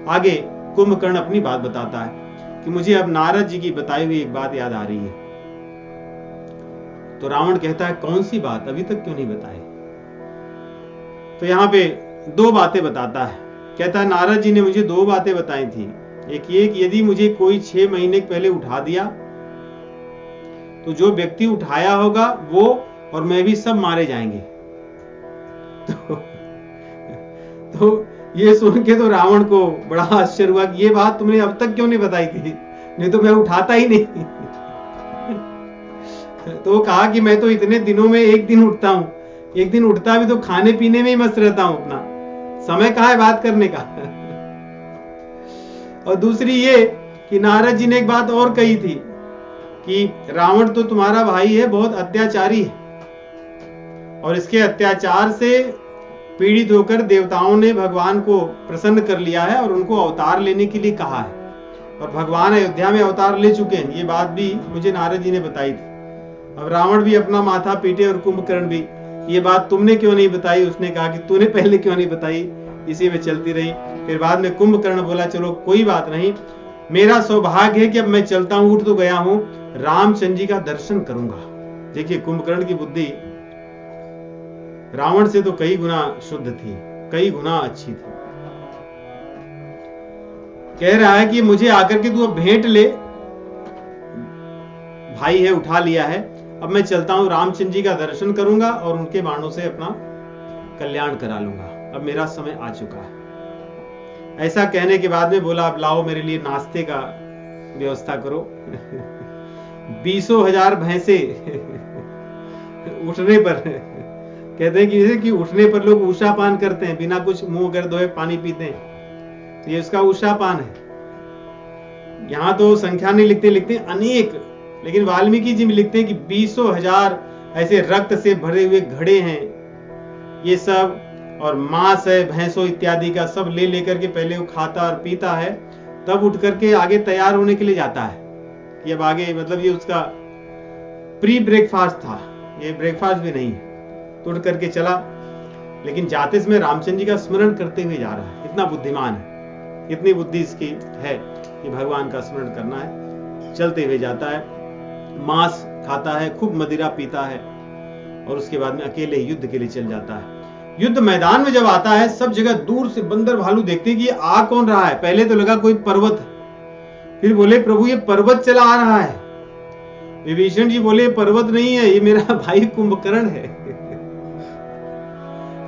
आगे कुंभकर्ण अपनी बात बताता है कि मुझे अब नारद जी की बताई हुई एक बात याद आ रही है। तो रावण कहता है कौन सी बात, अभी तक क्यों नहीं बताई। तो यहां पे 2 बातें बताता है। कहता है नारद जी ने मुझे 2 बातें बताई थी। एक ये कि यदि मुझे कोई 6 महीने पहले उठा दिया तो जो व्यक्ति उठाया होगा वो और मैं भी सब मारे जाएंगे। तो ये सुन के तो रावण को बड़ा आश्चर्य हुआ कि ये बात तुमने अब तक क्यों नहीं बताई थी, नहीं तो मैं उठाता ही नहीं। तो कहा कि मैं तो इतने दिनों में 1 दिन उठता हूं, 1 दिन उठता भी तो खाने पीने में ही मस्त रहता हूं, अपना समय कहां है बात करने का। और दूसरी ये कि नारद जी ने एक बात और कही थी कि रावण तो तुम्हारा भाई है, बहुत अत्याचारी है, और इसके अत्याचार से पीड़ित होकर देवताओं ने भगवान को प्रसन्न कर लिया है और उनको अवतार लेने के लिए कहा है, और भगवान अयोध्या में अवतार ले चुके हैं। ये बात भी मुझे नारद जी ने बताई थी। अब रावण भी अपना माथा पीटे और कुंभकर्ण भी, ये बात तुमने क्यों नहीं बताई। उसने कहा कि तूने पहले क्यों नहीं बताई। इसी में चलती रही। फिर बाद में कुंभकर्ण बोला चलो कोई बात नहीं, मेरा सौभाग्य है कि अब मैं चलता हूं, उठ तो गया हूं, रामचंद्र जी का दर्शन करूंगा। देखिए कुंभकर्ण की बुद्धि रावण से तो कई गुना शुद्ध थी, कई गुना अच्छी थी। कह रहा है कि मुझे आकर के तू अब भेंट ले, भाई है उठा लिया है, अब मैं चलता हूं, रामचंद्र जी का दर्शन करूंगा और उनके बाणों से अपना कल्याण करा लूंगा, अब मेरा समय आ चुका है। ऐसा कहने के बाद में बोला अब लाओ मेरे लिए नाश्ते का व्यवस्था करो। 20,000 भैंसे उठने पर कहते हैं कि जैसे कि उठने पर लोग उषा पान करते हैं, बिना कुछ मुंह कर धोए पानी पीते हैं, तो ये उसका उषा पान है। यहाँ तो संख्या नहीं लिखते अनेक, लेकिन वाल्मीकि जी में लिखते हैं कि 20,000 ऐसे रक्त से भरे हुए घड़े हैं ये सब, और मांस है भैंसों इत्यादि का, सब ले लेकर के पहले वो खाता और पीता है, तब उठ करके आगे तैयार होने के लिए जाता है कि अब आगे, मतलब ये उसका प्री ब्रेकफास्ट था, ये ब्रेकफास्ट भी नहीं है। तो उठ करके चला, लेकिन जाते समय रामचंद्र जी का स्मरण करते हुए जा रहा है। इतना बुद्धिमान है, इतनी बुद्धि इसकी है कि भगवान का स्मरण करना है। चलते हुए जाता है, मांस खाता है, खूब मदिरा पीता है, और उसके बाद में अकेले युद्ध के लिए चल जाता है। युद्ध मैदान में जब आता है, सब जगह दूर से बंदर भालू देखते हैं कि ये आ कौन रहा है। पहले तो लगा कोई पर्वत, फिर बोले प्रभु ये पर्वत चला आ रहा है। विभीषण जी बोले पर्वत नहीं है, ये मेरा भाई कुंभकर्ण है।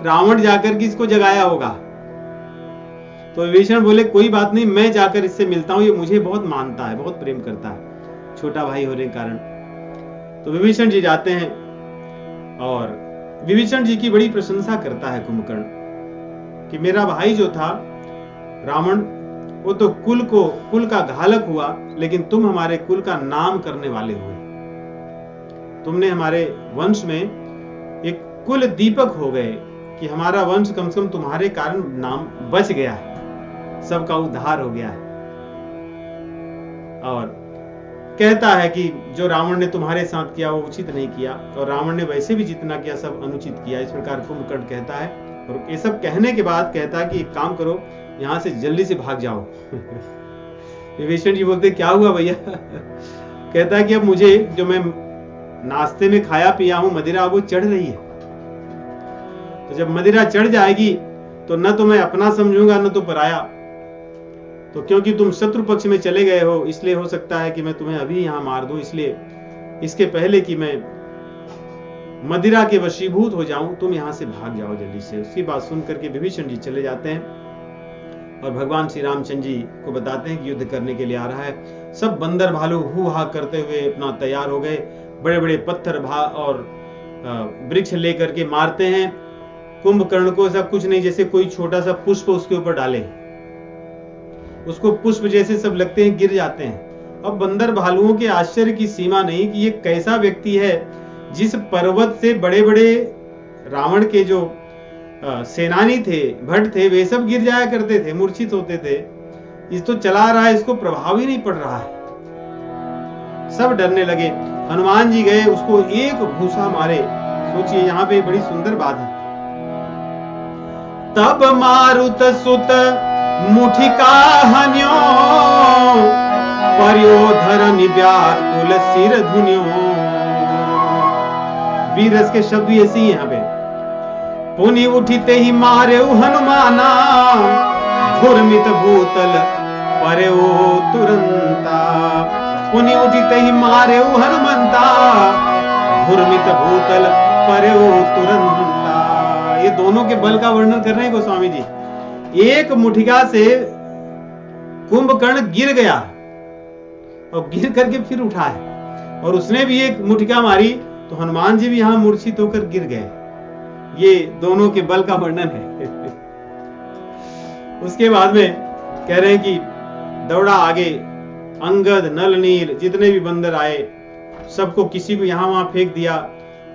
रावण जाकर के इसको जगाया होगा। तो विभीषण बोले कोई बात नहीं, मैं जाकर इससे मिलता हूं, ये मुझे बहुत मानता है, बहुत प्रेम करता है, छोटा भाई होने के कारण। तो विभीषण जी जाते हैं, और विभीषण जी की बड़ी प्रशंसा करता है कुंभकर्ण कि मेरा भाई जो था रावण, वो तो कुल का घालक हुआ, लेकिन तुम हमारे कुल का नाम करने वाले हुए। तुमने हमारे वंश में एक कुल दीपक हो गए कि हमारा वंश कम से कम तुम्हारे कारण नाम बच गया है, सबका उद्धार हो गया है। और कहता है कि जो रावण ने तुम्हारे साथ किया वो उचित नहीं किया, और रावण ने वैसे भी जितना किया सब अनुचित किया, इस प्रकार कुंभकर्ण कहता है। और ये सब कहने के बाद कहता है कि एक काम करो, यहां से जल्दी से भाग जाओ। विभीषण जी बोलते क्या हुआ भैया? कहता है कि अब मुझे जो मैं नाश्ते में खाया पिया हूं मदिरा, वो चढ़ रही है। तो जब मदिरा चढ़ जाएगी तो न तो मैं अपना समझूंगा न तो पराया। तो क्योंकि तुम शत्रु पक्ष में चले गए हो, इसलिए हो सकता है कि मैं तुम्हें अभी यहां मार दूं, इसलिए इसके पहले कि मैं मदिरा के वशीभूत हो जाऊं, तुम यहां से भाग जाओ जल्दी से। उसकी बात सुन करके विभीषण जी चले जाते हैं, और भगवान श्री रामचंद्र जी को बताते हैं कि युद्ध करने के लिए आ रहा है। सब बंदर भालू हु हा करते हुए अपना तैयार हो गए, बड़े बड़े पत्थर और वृक्ष लेकर के मारते हैं। कुंभकर्ण को सब कुछ नहीं, जैसे कोई छोटा सा पुष्प उसके ऊपर डाले, उसको पुष्प जैसे सब लगते हैं, गिर जाते हैं। अब बंदर भालुओं के आश्चर्य की सीमा नहीं कि ये कैसा व्यक्ति है, जिस पर्वत से बड़े बड़े रावण के जो सेनानी थे, भट्ट थे, वे सब गिर जाया करते थे, मूर्छित होते थे। इस तो चला रहा है, इसको प्रभाव ही नहीं पड़ रहा है। सब डरने लगे। हनुमान जी गए, उसको एक घूसा मारे। सोचिए यहाँ पे बड़ी सुंदर बात है। तब मारुत सुत मुठिका हन्यो, पर्योधर व्याकुल सिर धुन्यो। वीरस के शब्द भी ऐसे ही यहाँ पे। पुनि उठिते ही मारे हनुमाना, घुर्मित भूतल पर्यो तुरंता। पुनि उठिते ही मारे हनुमंता, घुर्मित भूतल पर्यो तुरंता। ये दोनों के बल का वर्णन कर रहे हैं गोस्वामी जी। एक मुठिका से कुंभकर्ण गिर गया, और गिर करके फिर उठा है, और उसने भी एक मुठिका मारी तो हनुमान जी भी यहां मूर्छित होकर गिर गए। ये दोनों के बल का वर्णन है। उसके बाद में कह रहे हैं कि दौड़ा आगे, अंगद नल नील जितने भी बंदर आए सबको, किसी को यहां वहां फेंक दिया।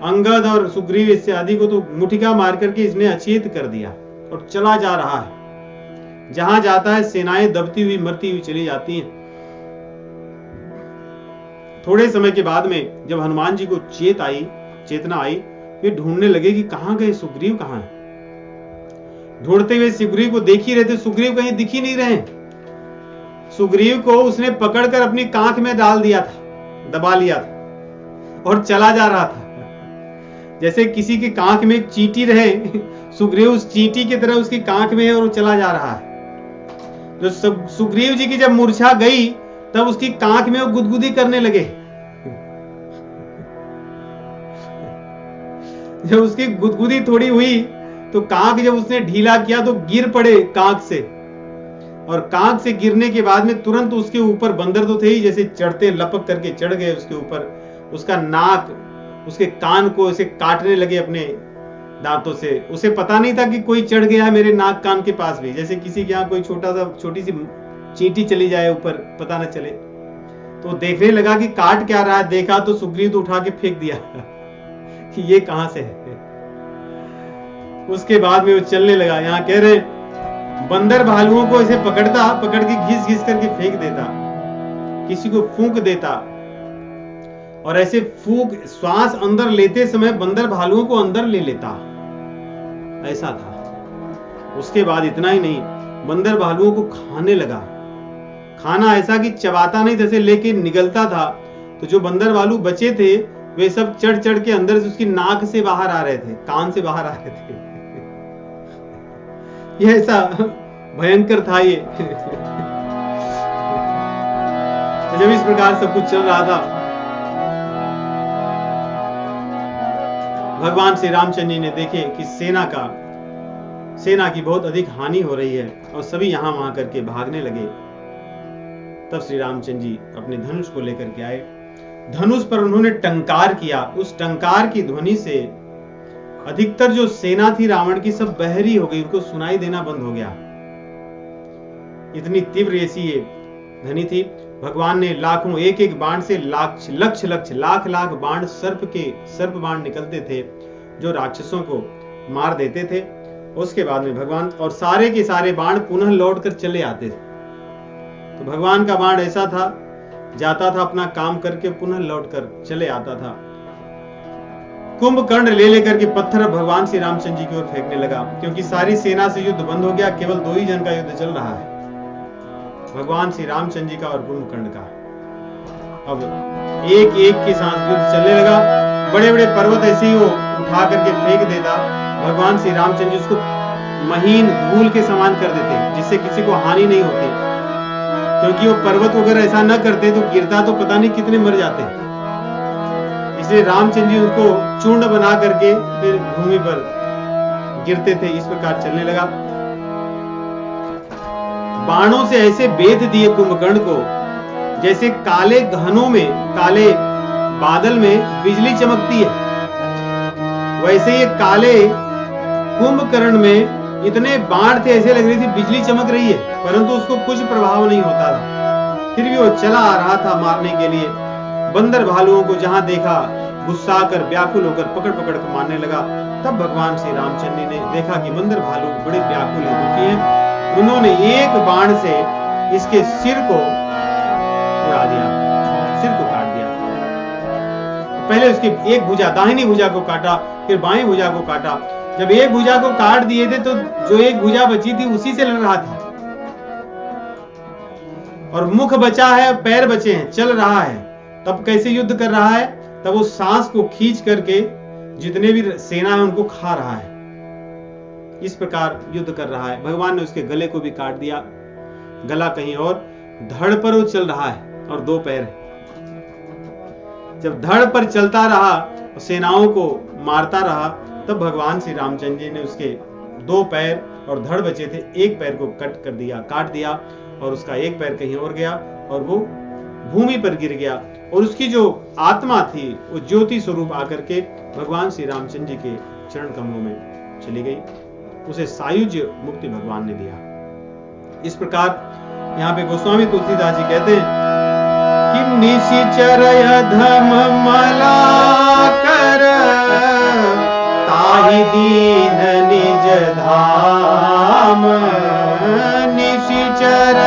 अंगद और सुग्रीव इत्यादि को तो मुठिका मार करके इसने अचेत कर दिया, और चला जा रहा है। जहां जाता है सेनाएं दबती हुई मरती हुई चली जाती हैं। थोड़े समय के बाद में जब हनुमान जी को चेतना आई, फिर ढूंढने लगे कि कहां गए सुग्रीव, कहां है। ढूंढते हुए सुग्रीव को देख ही रहे थे, सुग्रीव कहीं दिख ही नहीं रहे। सुग्रीव को उसने पकड़कर अपनी कांख में डाल दिया था, दबा लिया था, और चला जा रहा था। जैसे किसी की कांख में एक चींटी रहे, सुग्रीव उस चींटी की तरह उसकी कांख में है और वो चला जा रहा है। जो सुग्रीव जी की जब मूर्छा गई, तब उसकी कांख में वो गुदगुदी करने लगे। जब उसकी गुदगुदी थोड़ी हुई तो कांख जब उसने ढीला किया तो गिर पड़े कांख से, और कांख से गिरने के बाद में तुरंत उसके ऊपर, बंदर तो थे ही, जैसे चढ़ते लपक करके चढ़ गए उसके ऊपर। उसका नाक उसके कान को ऐसे काटने लगे अपने दांतों से। उसे पता नहीं था कि कोई चढ़ गया है मेरे नाक कान के पास भी, जैसे किसी के यहाँ कोई छोटी सी चींटी चली जाए ऊपर, पता न चले। तो देखने लगा कि काट क्या रहा है, देखा तो सुग्रीव तो उठा के फेंक दिया कि ये कहां से है। उसके बाद में वो चलने लगा। यहाँ कह रहे बंदर भालुओं को ऐसे पकड़ के घिस घिस करके फेंक देता, किसी को फूंक देता, और ऐसे फूंक श्वास अंदर लेते समय बंदर भालुओं को अंदर ले लेता, ऐसा था। उसके बाद इतना ही नहीं, बंदर भालुओं को खाने लगा। खाना ऐसा कि चबाता नहीं, जैसे लेके निगलता था। तो जो बंदर भालू बचे थे वे सब चढ़ चढ़ के अंदर से उसकी नाक से बाहर आ रहे थे, कान से बाहर आ रहे थे। यह ऐसा भयंकर था ये। जब इस प्रकार सब कुछ चल रहा था, भगवान श्री रामचंद्र जी ने देखे कि सेना की बहुत अधिक हानि हो रही है और सभी यहां वहां करके भागने लगे। तब श्री रामचंद्र जी अपने धनुष को लेकर के आए। धनुष पर उन्होंने टंकार किया। उस टंकार की ध्वनि से अधिकतर जो सेना थी रावण की सब बहरी हो गई, उनको सुनाई देना बंद हो गया। इतनी तीव्र ऐसी ये ध्वनि थी। भगवान ने लाखों एक एक बाण से लाख बाण सर्प बाण निकलते थे जो राक्षसों को मार देते थे। उसके बाद में भगवान और सारे के सारे बाण पुनः लौट कर चले आते थे। तो भगवान का बाण ऐसा था, जाता था अपना काम करके पुनः लौट कर चले आता था। कुंभकर्ण ले लेकर के पत्थर भगवान श्री रामचंद्र जी की ओर फेंकने लगा, क्योंकि सारी सेना से युद्ध बंद हो गया, केवल 2 ही जन का युद्ध चल रहा है, भगवान श्री रामचंद्र जी का और कुंभकर्ण का। अब एक एक के साथ युद्ध चलने लगा। बड़े बड़े पर्वत ऐसे ही वो उठा करके फेंक देता। भगवान श्री रामचंद्र जी उसको महीन धूल के समान कर देते, जिससे किसी को हानि नहीं होती, क्योंकि वो पर्वत अगर ऐसा न करते तो गिरता तो पता नहीं कितने मर जाते। इसलिए रामचंद्र जी उसको चूर्ण बना करके फिर भूमि पर गिरते थे। इस प्रकार चलने लगा। बाणों से ऐसे बेध दिए कुंभकर्ण को, जैसे काले गहनों में, काले बादल में बिजली चमकती है, वैसे ये काले कुंभकर्ण में इतने बाण थे, ऐसे लग रही थी बिजली चमक रही है, परंतु उसको कुछ प्रभाव नहीं होता था। फिर भी वो चला आ रहा था मारने के लिए। बंदर भालुओं को जहां देखा गुस्सा कर व्याकुल होकर पकड़ पकड़ कर मारने लगा। तब भगवान श्री रामचंद्र ने देखा कि बंदर भालू बड़े व्याकुल हो चुके हैं। उन्होंने एक बाण से इसके सिर को उड़ा दिया, सिर को काट दिया। पहले उसकी एक भुजा, दाहिनी भुजा को काटा, फिर बाएं भुजा को काटा। जब एक भुजा को काट दिए थे तो जो एक भुजा बची थी उसी से लड़ रहा था, और मुख बचा है, पैर बचे हैं, चल रहा है। तब कैसे युद्ध कर रहा है? तब वो सांस को खींच करके जितने भी सेना है उनको खा रहा है। इस प्रकार युद्ध कर रहा है। भगवान ने उसके गले को भी काट दिया, गला कहीं और, धड़ पर वो चल रहा है और 2 पैर है। जब धड़ पर चलता रहा और सेनाओं को मारता रहा, तब भगवान श्री रामचंद्र जी ने उसके 2 पैर और धड़ बचे थे, एक पैर को काट दिया और उसका एक पैर कहीं और गया और वो भूमि पर गिर गया। और उसकी जो आत्मा थी वो ज्योति स्वरूप आकर के भगवान श्री रामचंद्र जी के चरण कमलों में चली गई। उसे सायुज्य मुक्ति भगवान ने दिया। इस प्रकार यहाँ पे गोस्वामी तुलसीदास जी कहते हैं कि निशिचरय धम मला कर ताहि दीन निज धाम, निशिचर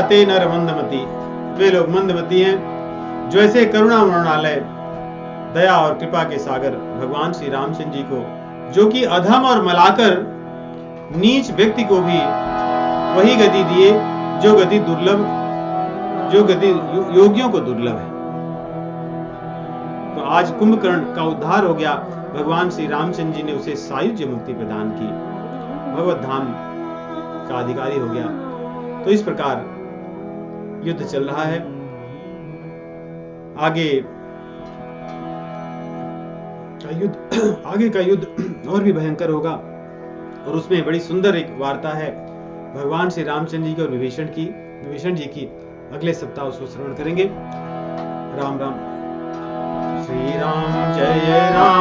ते नर मंदमती, वे लोग मंदमती हैं जो ऐसे करुणा मृणालय, दया और कृपा के सागर भगवान श्री रामचंद्र जी को, जो कि अधम और मलाकर नीच व्यक्ति को भी वही गति दिए जो गति दुर्लभ, जो गति योगियों को दुर्लभ है। तो आज कुंभकर्ण का उद्धार हो गया, भगवान श्री रामचंद्र जी ने उसे सायुज्य मुक्ति प्रदान की, भगवत धाम का अधिकारी हो गया। तो इस प्रकार युद्ध चल रहा है। आगे का युद्ध और भी भयंकर होगा, और उसमें बड़ी सुंदर एक वार्ता है भगवान श्री रामचंद्र जी की और विभीषण जी की। अगले सप्ताह उसको श्रवण करेंगे। राम राम। श्री राम जय राम।